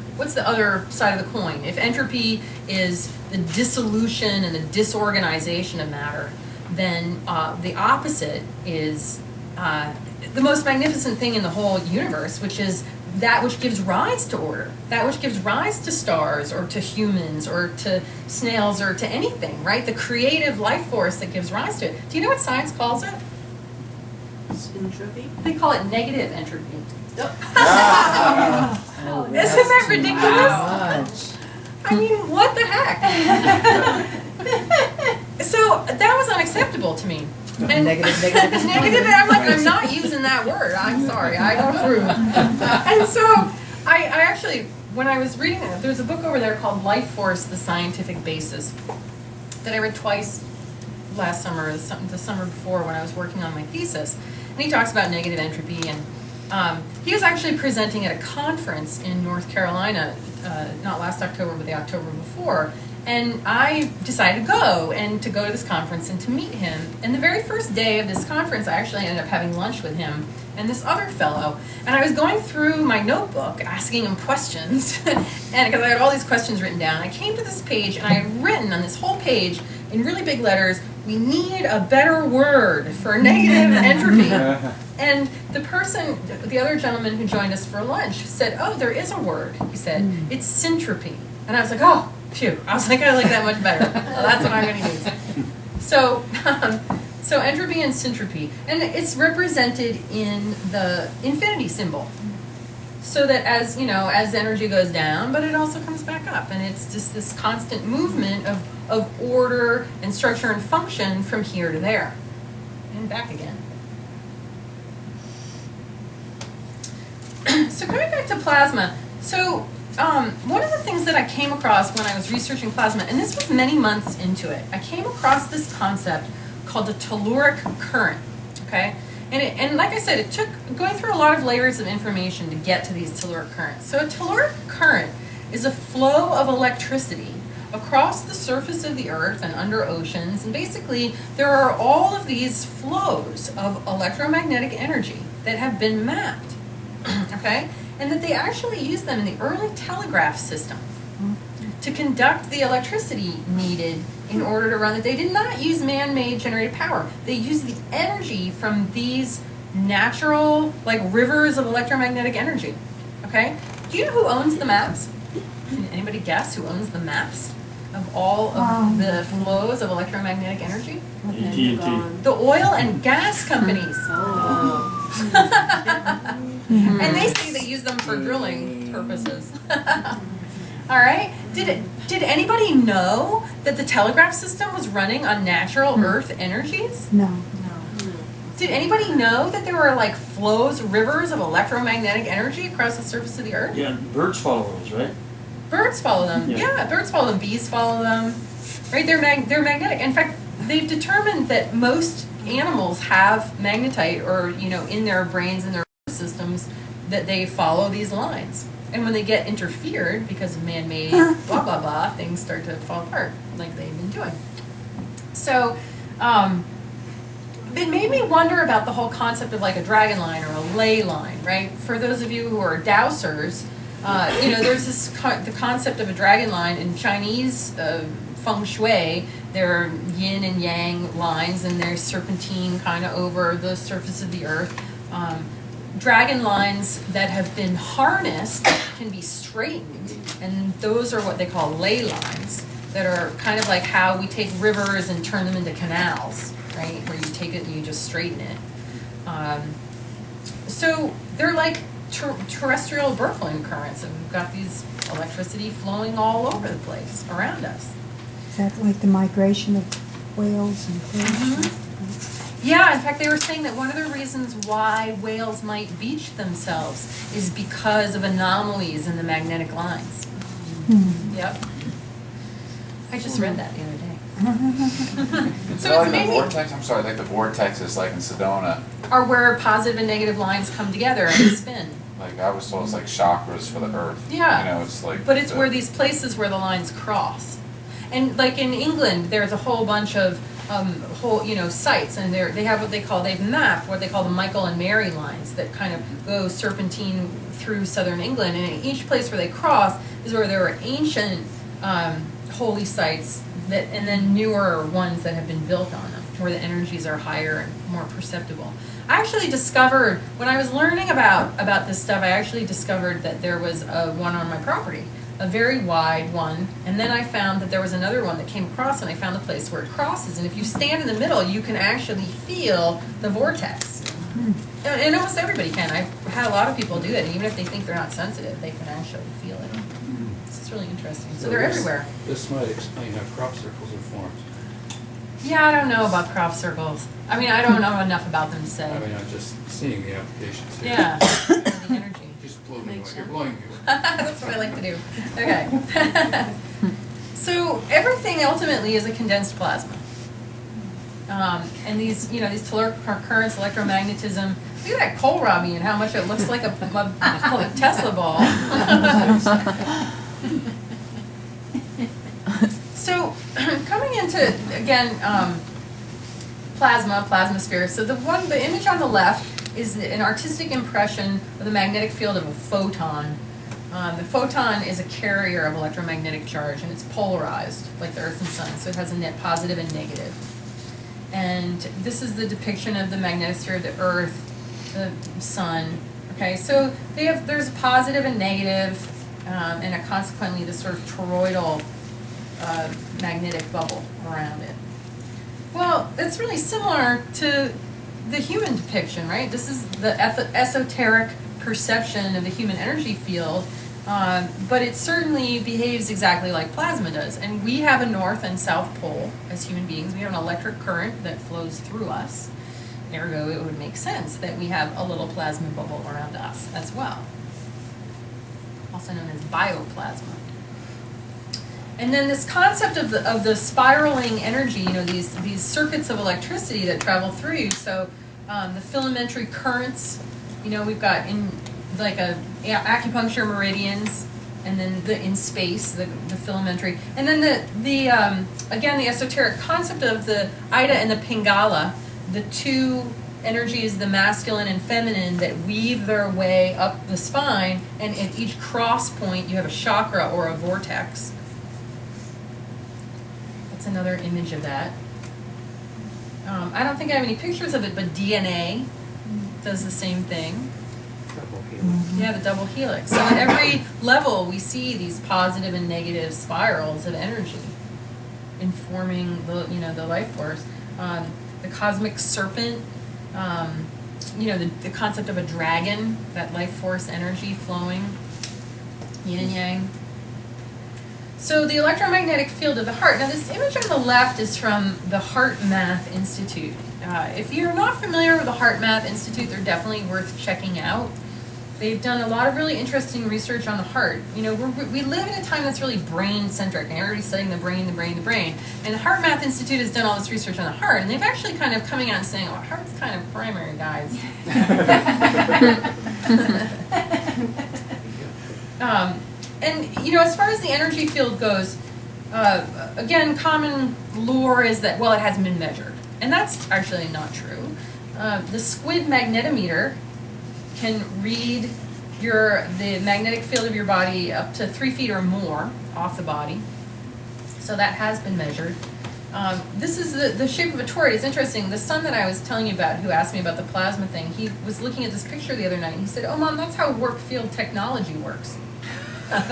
side of the coin? If entropy is the dissolution and the disorganization of matter, then the opposite is the most magnificent thing in the whole universe, which is that which gives rise to order, that which gives rise to stars or to humans or to snails or to anything, right? The creative life force that gives rise to it. Do you know what science calls it? Entropy? They call it negative entropy. Oh, Isn't that ridiculous? I mean, what the heck? So that was unacceptable to me. And negative, I'm like, I'm not using that word. I'm sorry, I don't approve. And so I actually, when I was reading it, there's a book over there called Life Force, The Scientific Basis, that I read twice last summer, the summer before when I was working on my thesis. And he talks about negative entropy, and he was actually presenting at a conference in North Carolina, not last October, but the October before. And I decided to go to this conference and to meet him. And the very first day of this conference, I actually ended up having lunch with him and this other fellow. And I was going through my notebook, asking him questions. And because I had all these questions written down, I came to this page and I had written on this whole page in really big letters, "We need a better word for negative entropy." And the other gentleman who joined us for lunch said, "Oh, there is a word." He said, "It's syntropy." And I was like, "Oh, phew." I was like, I like that much better. Well, that's what I'm going to use. So entropy and syntropy. And it's represented in the infinity symbol. So that as energy goes down, but it also comes back up. And it's just this constant movement of order and structure and function from here to there. And back again. So coming back to plasma. So one of the things that I came across when I was researching plasma, and this was many months into it, I came across this concept called the telluric current, okay? And like I said, it took going through a lot of layers of information to get to these telluric currents. So a telluric current is a flow of electricity across the surface of the earth and under oceans, and basically there are all of these flows of electromagnetic energy that have been mapped, okay? And that they actually used them in the early telegraph system to conduct the electricity needed in order to run it. They did not use man-made generated power. They used the energy from these natural, like, rivers of electromagnetic energy, okay? Do you know who owns the maps? Can anybody guess who owns the maps of all of the flows of electromagnetic energy? ET&T. The oil and gas companies. Oh. And they say they use them for drilling purposes. All right. Did anybody know that the telegraph system was running on natural Earth energies? No. Did anybody know that there were like flows, rivers of electromagnetic energy across the surface of the Earth? Yeah, birds follow those, right? Birds follow them. Yeah. Yeah, birds follow them. Bees follow them. Right? They're magnetic. In fact, they've determined that most animals have magnetite, or in their brains and their systems, that they follow these lines. And when they get interfered because of man-made blah blah blah, things start to fall apart, like they've been doing. So, it made me wonder about the whole concept of like a dragon line or a ley line, right? For those of you who are dowsers, there's the concept of a dragon line in Chinese feng shui. There are yin and yang lines, and there's serpentine kind of over the surface of the Earth. Dragon lines that have been harnessed can be straightened, and those are what they call ley lines, that are kind of like how we take rivers and turn them into canals, right? Where you take it and you just straighten it. So they're like terrestrial Berkland currents, and we've got these electricity flowing all over the place around us. Is that like the migration of whales and fish? Yeah, in fact, they were saying that one of the reasons why whales might beach themselves is because of anomalies in the magnetic lines. Yep. I just read that the other day. So like it's the maybe vortex? I'm sorry, like the vortexes, like in Sedona. are where positive and negative lines come together and spin. Like I was told, it's like chakras for the Earth. Yeah. It's like. But it's where these places where the lines cross. And like in England, there's a whole bunch of sites, and they have they've mapped what they call the Michael and Mary lines that kind of go serpentine through southern England, and in each place where they cross is where there were ancient holy sites and then newer ones that have been built on them, where the energies are higher and more perceptible. I actually discovered, when I was learning about this stuff, I actually discovered that there was one on my property, a very wide one, and then I found that there was another one that came across, and I found the place where it crosses, and if you stand in the middle, you can actually feel the vortex. And almost everybody can. I've had a lot of people do it, and even if they think they're not sensitive, they can actually feel it. It's really interesting. So they're everywhere. This might explain how crop circles are formed. Yeah, I don't know about crop circles. I mean, I don't know enough about them to say. I mean, I'm just seeing the applications here. Yeah, the energy. Just blow me Makes away. You're sense. blowing me away. That's what I like to do. Okay. So everything ultimately is a condensed plasma. And these telluric currents, electromagnetism. Look at that kohlrabi and how much it looks like a Tesla ball. So coming into again plasma sphere. So the image on the left is an artistic impression of the magnetic field of a photon. The photon is a carrier of electromagnetic charge, and it's polarized like the Earth and Sun, so it has a net positive and negative. And this is the depiction of the magnetosphere of the Earth, the Sun. Okay, so there's a positive and negative, and consequently this sort of toroidal magnetic bubble around it. Well, it's really similar to the human depiction, right? This is the esoteric perception of the human energy field, but it certainly behaves exactly like plasma does. And we have a north and south pole as human beings. We have an electric current that flows through us. Ergo, it would make sense that we have a little plasma bubble around us as well, also known as bioplasma. And then this concept of the spiraling energy, these circuits of electricity that travel through you. So the filamentary currents, we've got in like acupuncture meridians, and then in space the filamentary, and then again the esoteric concept of the Ida and the Pingala, the two energies, the masculine and feminine, that weave their way up the spine, and at each cross point you have a chakra or a vortex. That's another image of that. I don't think I have any pictures of it, but DNA does the same thing. Double helix. Yeah, the double helix. So at every level we see these positive and negative spirals of energy informing the life force. The cosmic serpent, the concept of a dragon, that life force energy flowing, yin and yang. So the electromagnetic field of the heart. Now this image on the left is from the Heart Math Institute. If you're not familiar with the Heart Math Institute, they're definitely worth checking out. They've done a lot of really interesting research on the heart. We live in a time that's really brain-centric, and everybody's studying the brain. And the Heart Math Institute has done all this research on the heart, and they've actually kind of coming out and saying, oh, heart's kind of primary, guys. As far as the energy field goes, again, common lore is that, well, it hasn't been measured. And that's actually not true. The squid magnetometer can read the magnetic field of your body up to 3 feet or more off the body. So that has been measured. This is the shape of a toroid. It's interesting. The son that I was telling you about, who asked me about the plasma thing, he was looking at this picture the other night, and he said, oh, Mom, that's how warp field technology works. Because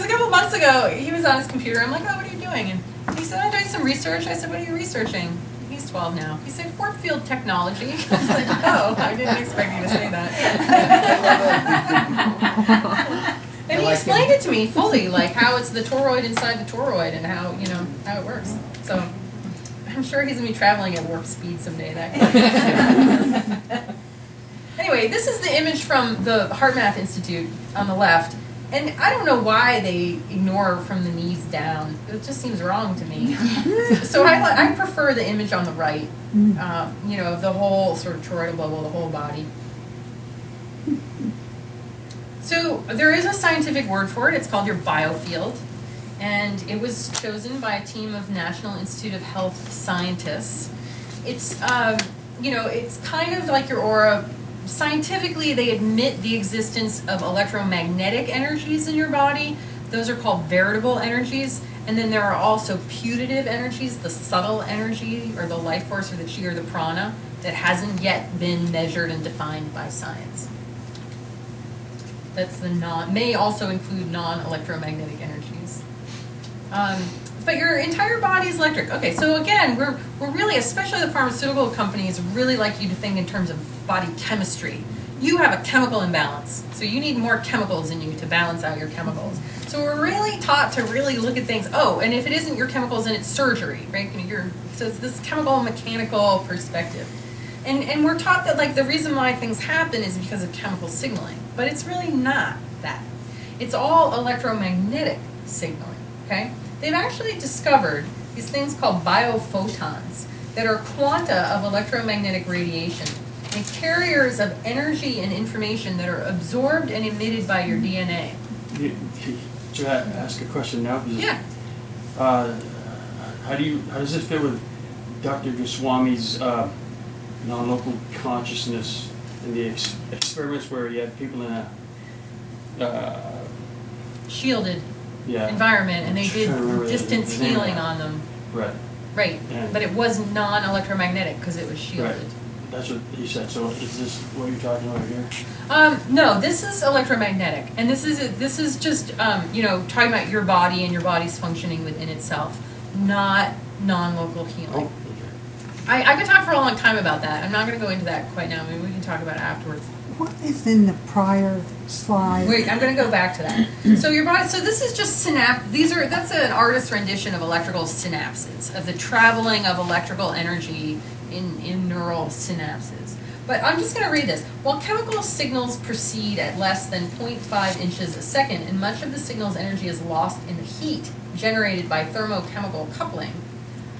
a couple months ago, he was on his computer. I'm like, oh, what are you doing? And he said, I'm doing some research. I said, what are you researching? He's 12 now. He said, warp field technology. I was like, oh, I didn't expect you to say that. And he explained it to me fully, like how it's the toroid inside the toroid and how it works. So I'm sure he's going to be traveling at warp speed someday. Anyway, this is the image from the Heart Math Institute on the left. And I don't know why they ignore from the knees down. It just seems wrong to me. So I prefer the image on the right, of the whole sort of toroidal bubble, the whole body. So there is a scientific word for it. It's called your biofield. And it was chosen by a team of National Institute of Health scientists. It's, it's kind of like your aura. Scientifically, they admit the existence of electromagnetic energies in your body. Those are called veritable energies. And then there are also putative energies, the subtle energy, or the life force, or the chi, or the prana, that hasn't yet been measured and defined by science. That's may also include non-electromagnetic energies. But your entire body is electric. Okay, so again, we're really, especially the pharmaceutical companies, really like you to think in terms of body chemistry. You have a chemical imbalance, so you need more chemicals in you to balance out your chemicals. So we're really taught to really look at things, and if it isn't your chemicals, then it's surgery, right? So it's this chemical mechanical perspective. And we're taught that the reason why things happen is because of chemical signaling, but it's really not that. It's all electromagnetic signaling, okay? They've actually discovered these things called biophotons that are quanta of electromagnetic radiation. And carriers of energy and information that are absorbed and emitted by your DNA. Should I ask a question now? Yeah. How does it fit with Dr. Goswami's non-local consciousness and the experiments where you had people in a shielded environment, and they did distance healing on them. Right. Right. Yeah. But it was non-electromagnetic because it was shielded. Right. That's what you said. So is this what you're talking about here? No, this is electromagnetic, and this is just talking about your body and your body's functioning within itself, not non-local healing. Oh, okay. I could talk for a long time about that. I'm not going to go into that quite now. Maybe we can talk about it afterwards. What is in the prior slide? Wait, I'm going to go back to that. So your body. So this is just that's an artist's rendition of electrical synapses, of the traveling of electrical energy in neural synapses. But I'm just going to read this. While chemical signals proceed at less than 0.5 inches a second, and much of the signal's energy is lost in the heat generated by thermochemical coupling,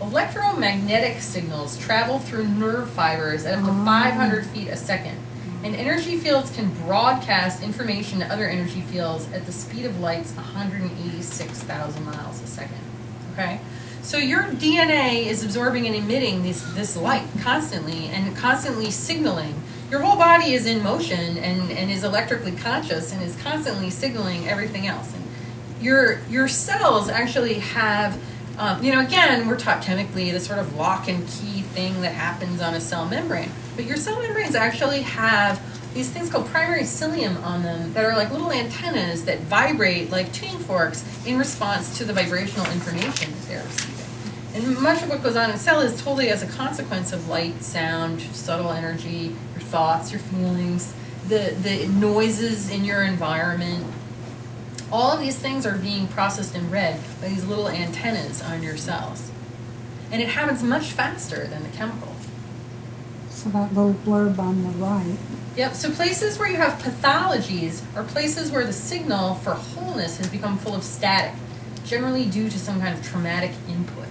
electromagnetic signals travel through nerve fibers at up to 500 feet a second. And energy fields can broadcast information to other energy fields at the speed of light's 186,000 miles a second. Okay? So your DNA is absorbing and emitting this light constantly and constantly signaling. Your whole body is in motion and is electrically conscious and is constantly signaling everything else. And your cells actually have, again, we're taught chemically the sort of lock and key thing that happens on a cell membrane. But your cell membranes actually have these things called primary cilium on them that are like little antennas that vibrate like tuning forks in response to the vibrational information that they're receiving. And much of what goes on in a cell is totally as a consequence of light, sound, subtle energy, your thoughts, your feelings, the noises in your environment. All of these things are being processed and read by these little antennas on your cells. And it happens much faster than the chemical. So that little blurb on the right. Yep, so places where you have pathologies are places where the signal for wholeness has become full of static, generally due to some kind of traumatic input.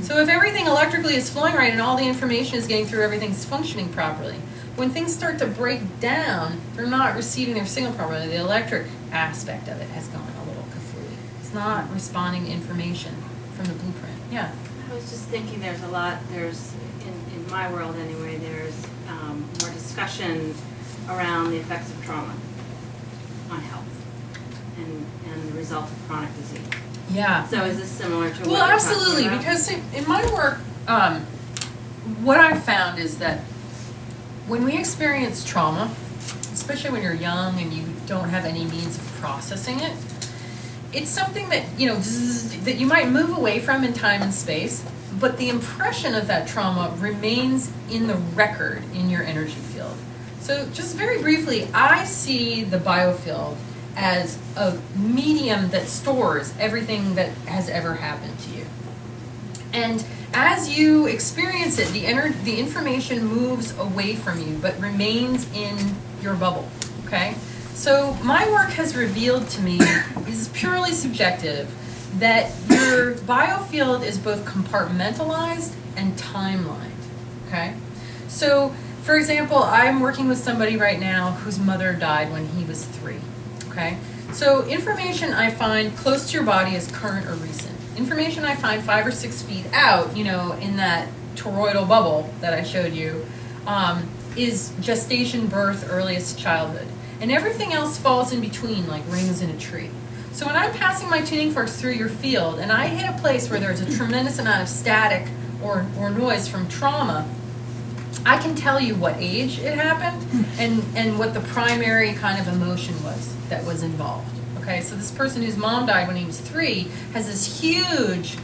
So if everything electrically is flowing right and all the information is getting through, everything's functioning properly. When things start to break down, they're not receiving their signal properly. The electric aspect of it has gone a little kafooey. It's not responding to information from the blueprint. Yeah. I was just thinking there's in my world anyway, there's more discussion around the effects of trauma on health and the result of chronic disease. Yeah. So is this similar to what Well, you're absolutely, talking about? because in my work, what I've found is that when we experience trauma, especially when you're young and you don't have any means of processing it, it's something that, that you might move away from in time and space, but the impression of that trauma remains in the record in your energy field. So just very briefly, I see the biofield as a medium that stores everything that has ever happened to you. And as you experience it, the information moves away from you, but remains in your bubble, okay? So my work has revealed to me, this is purely subjective, that your biofield is both compartmentalized and timelined, okay? So, for example, I'm working with somebody right now whose mother died when he was 3, okay? So information I find close to your body is current or recent. Information I find 5 or 6 feet out, in that toroidal bubble that I showed you, is gestation, birth, earliest childhood. And everything else falls in between, like rings in a tree. So when I'm passing my tuning forks through your field, and I hit a place where there's a tremendous amount of static or noise from trauma, I can tell you what age it happened and what the primary kind of emotion was that was involved. Okay, so this person whose mom died when he was 3 has this huge,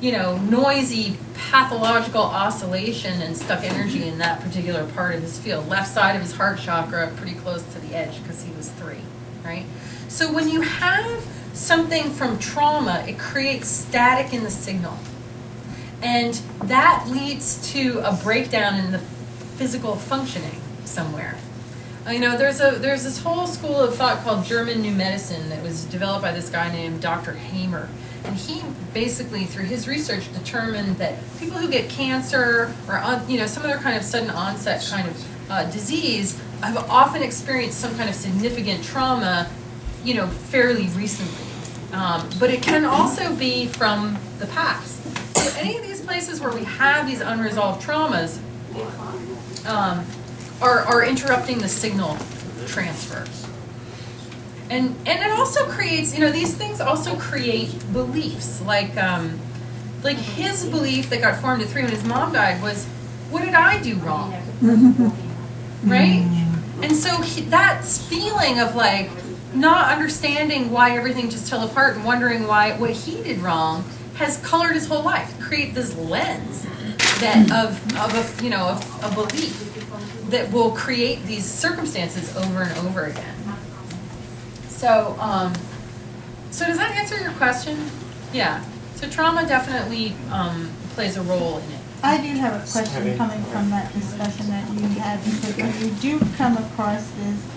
noisy pathological oscillation and stuck energy in that particular part of his field. Left side of his heart chakra, pretty close to the edge because he was 3, right? So when you have something from trauma, it creates static in the signal. And that leads to a breakdown in the physical functioning somewhere. There's this whole school of thought called German New Medicine that was developed by this guy named Dr. Hamer. And he basically, through his research, determined that people who get cancer or some other kind of sudden onset kind of disease have often experienced some kind of significant trauma, fairly recently. But it can also be from the past. So any of these places where we have these unresolved traumas are interrupting the signal transfer. And it also creates, these things also create beliefs. Like his belief that got formed at 3 when his mom died was, what did I do wrong? Right? And so that feeling of not understanding why everything just fell apart and wondering what he did wrong has colored his whole life. Create this lens of a belief that will create these circumstances over and over again. So, so does that answer your question? Yeah. So trauma definitely plays a role in it. I do have a question coming from that discussion that you had, because when you do come across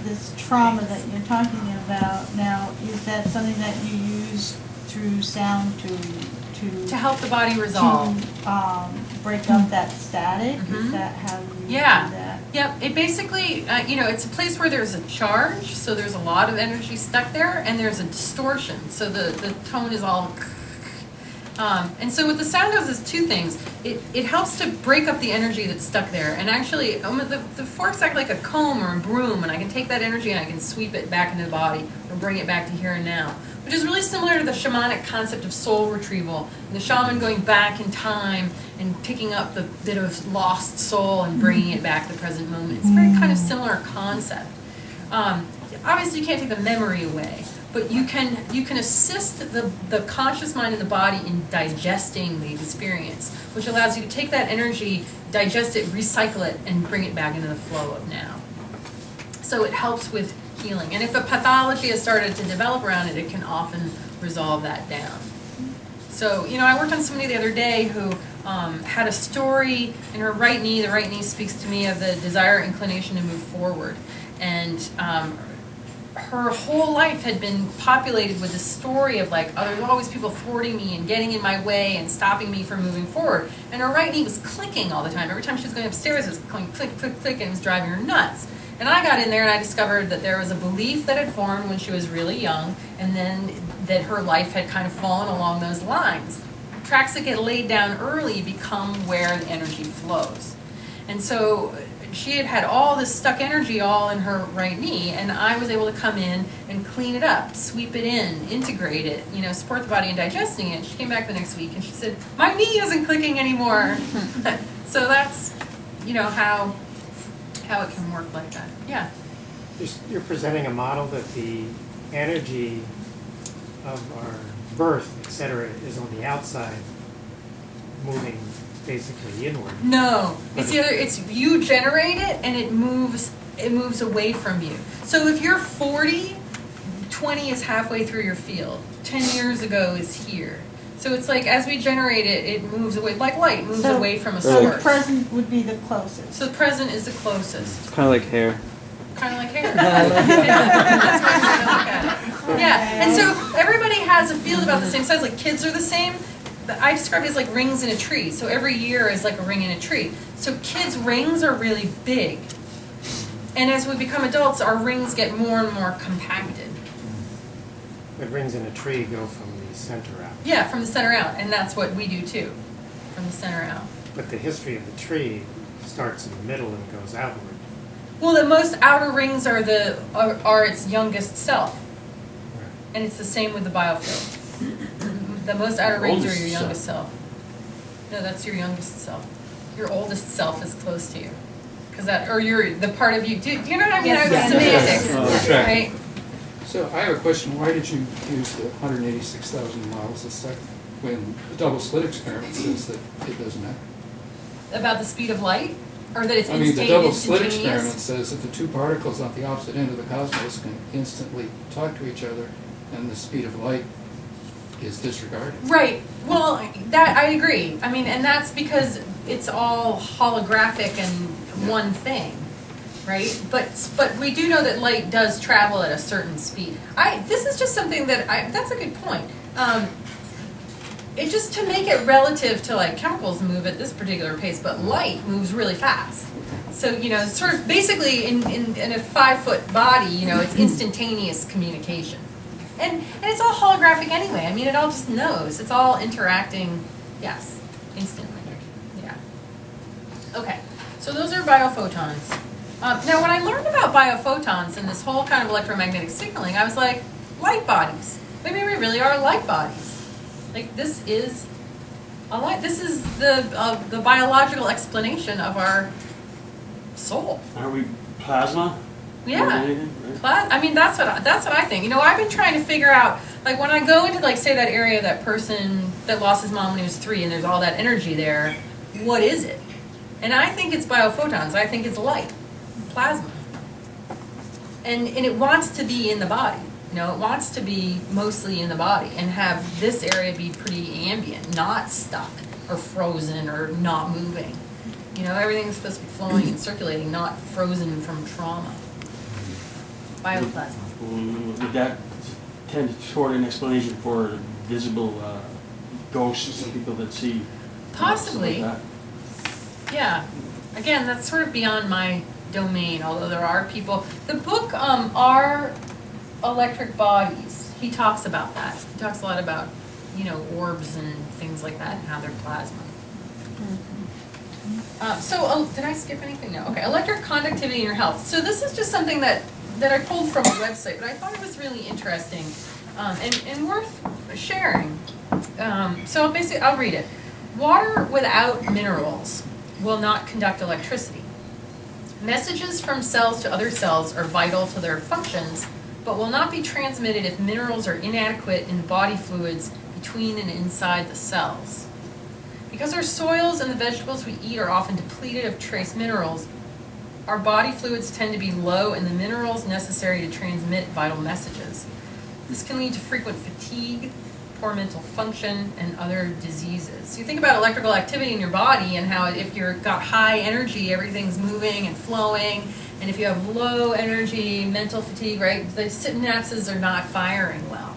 this trauma that you're talking about now, is that something that you use through sound to help the body resolve? To break up that static? Is that how you do that? Yep. It basically, it's a place where there's a charge, so there's a lot of energy stuck there, and there's a distortion, so the tone is all. And so what the sound does is 2 things. It helps to break up the energy that's stuck there. And actually, the forks act like a comb or a broom, and I can take that energy and I can sweep it back into the body or bring it back to here and now, which is really similar to the shamanic concept of soul retrieval. And the shaman going back in time and picking up the bit of lost soul and bringing it back to the present moment. It's a very kind of similar concept. Obviously, you can't take the memory away, but you can assist the conscious mind and the body in digesting the experience, which allows you to take that energy, digest it, recycle it, and bring it back into the flow of now. So it helps with healing. And if a pathology has started to develop around it, it can often resolve that down. So, I worked on somebody the other day who had a story in her right knee. The right knee speaks to me of the desire, inclination to move forward. And her whole life had been populated with this story of like, oh, there's always people thwarting me and getting in my way and stopping me from moving forward. And her right knee was clicking all the time. Every time she was going upstairs, it was going click, click, click, and it was driving her nuts. And I got in there and I discovered that there was a belief that had formed when she was really young, and then that her life had kind of fallen along those lines. Tracks that get laid down early become where the energy flows. And so she had had all this stuck energy all in her right knee, and I was able to come in and clean it up, sweep it in, integrate it, support the body in digesting it. She came back the next week and she said, my knee isn't clicking anymore. So that's, how it can work like that. Yeah. You're presenting a model that the energy of our birth, et cetera, is on the outside, moving basically inward. No, it's you generate it and it moves away from you. So if you're 40, 20 is halfway through your field. 10 years ago is here. So it's like as we generate it, it moves away, like light moves away from a So source. present would be the closest. So the present is the closest. It's kind of like hair. Kind of like hair. That's one way to look at it. Yeah, and so everybody has a field about the same size. Like kids are the same. I describe it as like rings in a tree. So every year is like a ring in a tree. So kids' rings are really big. And as we become adults, our rings get more and more compacted. But rings in a tree go from the center out. Yeah, from the center out, and that's what we do too, from the center out. But the history of the tree starts in the middle and goes outward. Well, the most outer rings are its youngest self, Right. and it's the same with the biofield. The most outer rings are your youngest self. No, that's your youngest self. Your oldest self is close to you, or you're the part of you. Do you know what I mean? Yes. Semantics, Yes. right? So I have a question. Why did you use the 186,000 miles a second when the double slit experiment says that it doesn't matter? About the speed of light, or that it's I mean, the double slit instantaneous? experiment says that the two particles on the opposite end of the cosmos can instantly talk to each other, and the speed of light is disregarded. Right. Well, that I agree. I mean, and that's because it's all holographic and one thing, right? But we do know that light does travel at a certain speed. This is just something that's a good point. It just to make it relative to like chemicals move at this particular pace, but light moves really fast. So, sort of basically in a 5-foot body, it's instantaneous communication. And it's all holographic anyway. I mean, it all just knows. It's all interacting, yes, instantly. Yeah. Okay, so those are biophotons. Now, when I learned about biophotons and this whole kind of electromagnetic signaling, I was like, light bodies. Maybe we really are light bodies. Like, this is a light. This is the biological explanation of our soul. Are we plasma? Yeah. More than anything, right? I mean, that's what I think. I've been trying to figure out, like, when I go into, like, say that area, that person that lost his mom when he was 3, and there's all that energy there, what is it? And I think it's biophotons. I think it's light, plasma. And it wants to be in the body. It wants to be mostly in the body and have this area be pretty ambient, not stuck or frozen or not moving. Everything's supposed to be flowing and circulating, not frozen from trauma. Bioplasma. Would that tend toward an explanation for visible ghosts and people that see? Possibly. Like that? Yeah. Again, that's sort of beyond my domain, although there are people. The book, Our Electric Bodies, he talks about that. He talks a lot about, orbs and things like that and how they're plasma. Did I skip anything? No. Okay, electric conductivity in your health. So this is just something that I pulled from a website, but I thought it was really interesting and worth sharing. So basically, I'll read it. Water without minerals will not conduct electricity. Messages from cells to other cells are vital to their functions, but will not be transmitted if minerals are inadequate in the body fluids between and inside the cells. Because our soils and the vegetables we eat are often depleted of trace minerals, our body fluids tend to be low in the minerals necessary to transmit vital messages. This can lead to frequent fatigue, poor mental function, and other diseases. So you think about electrical activity in your body and how if you've got high energy, everything's moving and flowing, and if you have low energy, mental fatigue, right, the synapses are not firing well.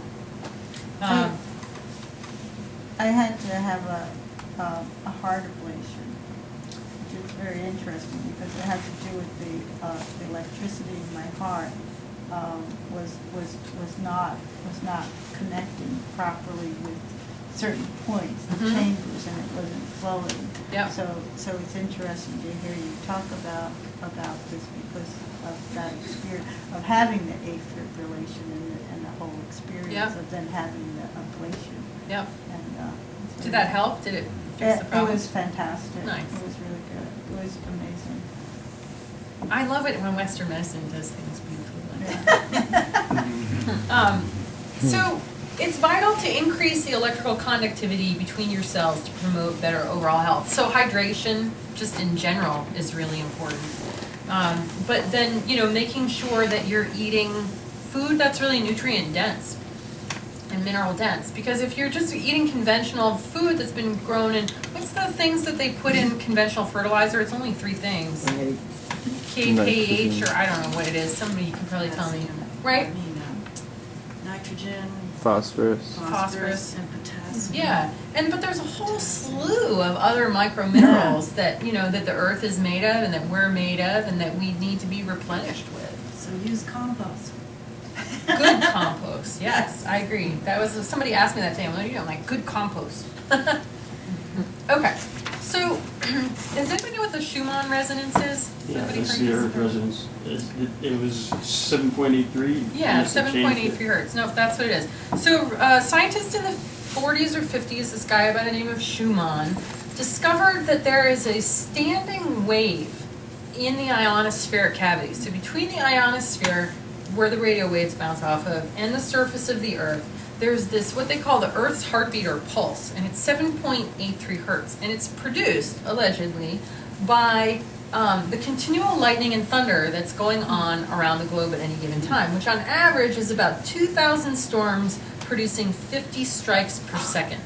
I had to have a heart ablation, which is very interesting because it had to do with the electricity in my heart was not connecting properly with certain points, the chambers, and it wasn't flowing. Yeah. So it's interesting to hear you talk about this because of that experience of having the afibrillation and the whole experience Yeah. of then having the ablation. Yep. And Did that help? Did it fix the problem? It was fantastic. Nice. It was really good. It was amazing. I love it when Western medicine does things beautifully like that. So it's vital to increase the electrical conductivity between your cells to promote better overall health. So hydration, just in general, is really important. But then, making sure that you're eating food that's really nutrient dense and mineral dense. Because if you're just eating conventional food that's been grown in, what's the things that they put in conventional fertilizer? It's only 3 things. KPH, or I don't know what it is. Somebody can probably tell me. Right? Nitrogen, Phosphorus. Phosphorus. and potassium. Yeah, but there's a whole slew of other microminerals that, that the earth is made of and that we're made of and that we need to be replenished with. So use compost. Good compost, yes, I agree. That was, somebody asked me that day, I'm like, good compost. Okay, so, does anybody know what the Schumann resonance is? Yeah, Everybody that's heard the this? Earth resonance. It was 7.83. Yeah, Must have changed 7.83 it. hertz. No, that's what it is. So, scientists in the 40s or 50s, this guy by the name of Schumann, discovered that there is a standing wave in the ionospheric cavity. So, between the ionosphere, where the radio waves bounce off of, and the surface of the Earth, there's this, what they call the Earth's heartbeat or pulse, and it's 7.83 hertz. And it's produced, allegedly, by the continual lightning and thunder that's going on around the globe at any given time, which on average is about 2,000 storms producing 50 strikes per second.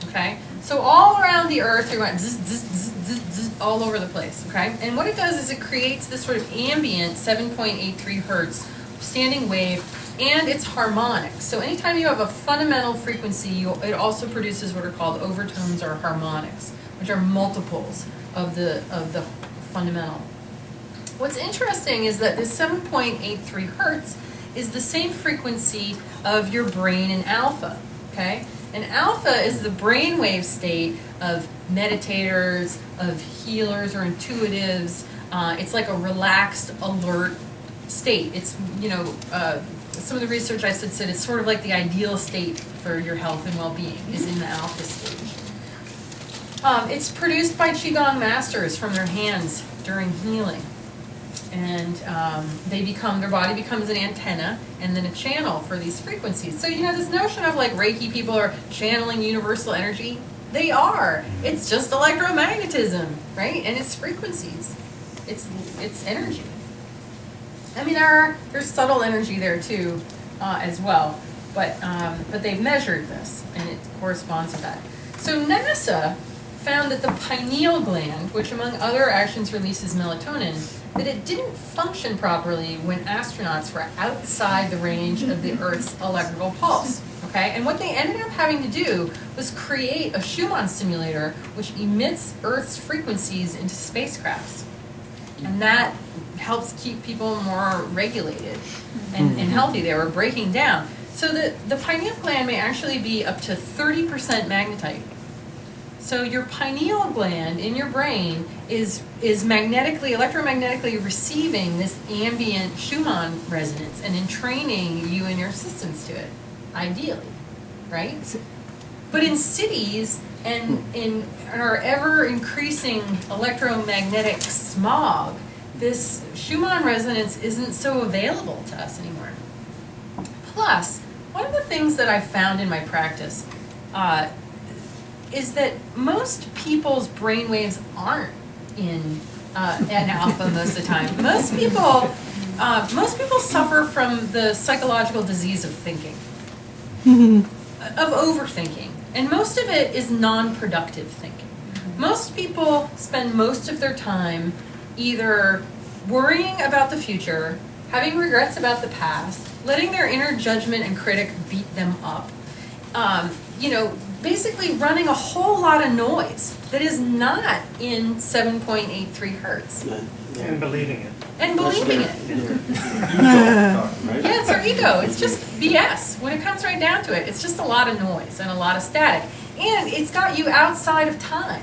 Okay? So all around the Earth, you're going zzz, zzz, zzz, zzz, zzz, all over the place. Okay? And what it does is it creates this sort of ambient 7.83 hertz standing wave, and it's harmonic. So anytime you have a fundamental frequency, it also produces what are called overtones or harmonics, which are multiples of the fundamental. What's interesting is that this 7.83 hertz is the same frequency of your brain in alpha, okay? And alpha is the brainwave state of meditators, of healers or intuitives. It's like a relaxed, alert state. It's, some of the research I said it's sort of like the ideal state for your health and well-being is in the alpha stage. It's produced by Qigong masters from their hands during healing. And their body becomes an antenna and then a channel for these frequencies. So, this notion of like Reiki people are channeling universal energy, they are. It's just electromagnetism, right? And it's frequencies. It's energy. I mean, there's subtle energy there too, as well. But they've measured this, and it corresponds to that. So NASA found that the pineal gland, which among other actions releases melatonin, that it didn't function properly when astronauts were outside the range of the Earth's electrical pulse. Okay, and what they ended up having to do was create a Schumann simulator which emits Earth's frequencies into spacecrafts. And that helps keep people more regulated and healthy. They were breaking down. So the pineal gland may actually be up to 30% magnetite. So your pineal gland in your brain is electromagnetically receiving this ambient Schumann resonance and entraining you and your systems to it, ideally, right? But in cities and in our ever-increasing electromagnetic smog, this Schumann resonance isn't so available to us anymore. Plus, one of the things that I've found in my practice is that most people's brainwaves aren't in an alpha most of the time. Most people suffer from the psychological disease of thinking, of overthinking, and most of it is non-productive thinking. Most people spend most of their time either worrying about the future, having regrets about the past, letting their inner judgment and critic beat them up, basically running a whole lot of noise that is not in 7.83 hertz. And believing it. And believing it. Right? Yeah, it's our ego. It's just BS. When it comes right down to it, it's just a lot of noise and a lot of static. And it's got you outside of time.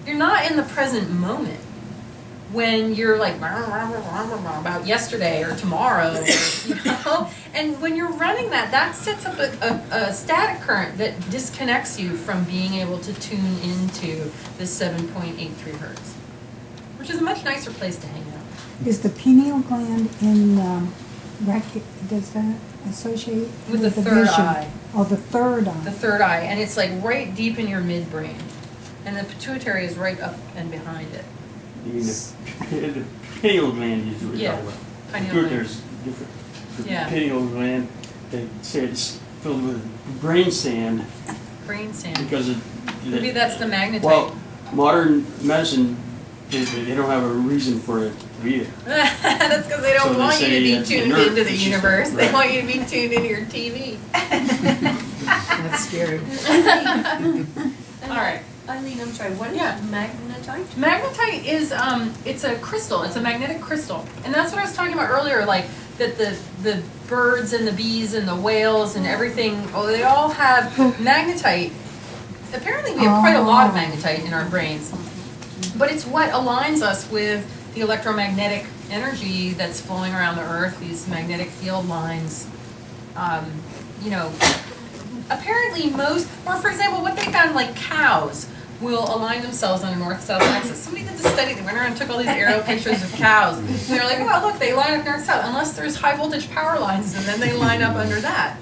You're not in the present moment when you're like about yesterday or tomorrow, And when you're running that sets up a static current that disconnects you from being able to tune into this 7.83 hertz, which is a much nicer place to hang out. Is the pineal gland in, does that associate With the the third vision? eye. Oh, the third eye. The third eye, and it's like right deep in your midbrain. And the pituitary is right up and behind it. You mean the pineal gland is what you're Yeah, talking about. pineal Good, gland. there's different. The Yeah. pineal gland, they say it's filled with brain sand Brain sand. because of. Maybe that's the magnetite. Well, modern medicine, they don't have a reason for it to be there. That's because they don't So they want you to say be it's tuned inert. into the It's just- universe. They right. want you to be tuned into your TV. That's scary. All right. Eileen, I'm sorry, what is Yeah. magnetite? Magnetite is it's a crystal. It's a magnetic crystal, and that's what I was talking about earlier. Like that the birds and the bees and the whales and everything. Oh, they all have magnetite. Apparently, we have quite a lot of magnetite in our brains, but it's what aligns us with the electromagnetic energy that's flowing around the Earth. These magnetic field lines. Apparently or for example, what they found, like cows will align themselves on a north-south axis. Somebody did this study, they went around and took all these aerial pictures of cows, and they're like, oh, look, they line up north-south, unless there's high-voltage power lines, and then they line up under that.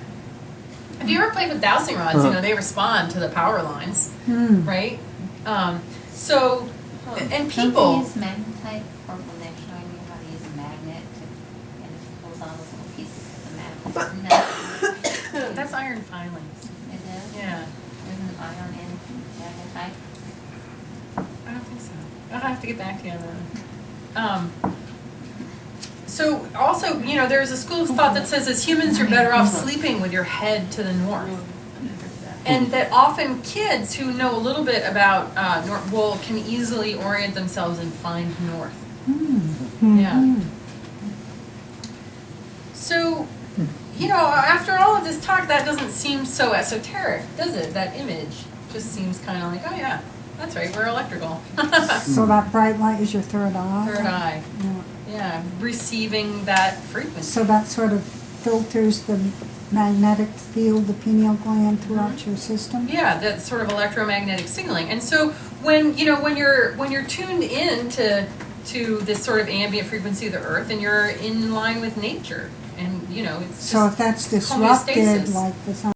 If you ever played with dowsing rods, they respond to the power lines, right? And Don't people... they use magnetite for when they're showing you how to use a magnet and it pulls all those little pieces of the magnet? That's iron filings. It is? Yeah. Isn't it iron in magnetite? I don't think so. I'll have to get back to you on that. So also, there's a school of thought that says as humans you're better off sleeping with your head to the north. And that often kids who know a little bit about can easily orient themselves and find north. Yeah. So, after all of this talk, that doesn't seem so esoteric, does it? That image just seems kind of like, oh yeah, that's right, we're electrical. So that bright light is your third eye? Third eye. Yeah, receiving that frequency. So that sort of filters the magnetic field, the pineal gland throughout your system? Yeah, that sort of electromagnetic signaling. And so when you're tuned in to this sort of ambient frequency of the Earth, and you're in line with nature, and it's So if that's disrupted, homeostasis. like the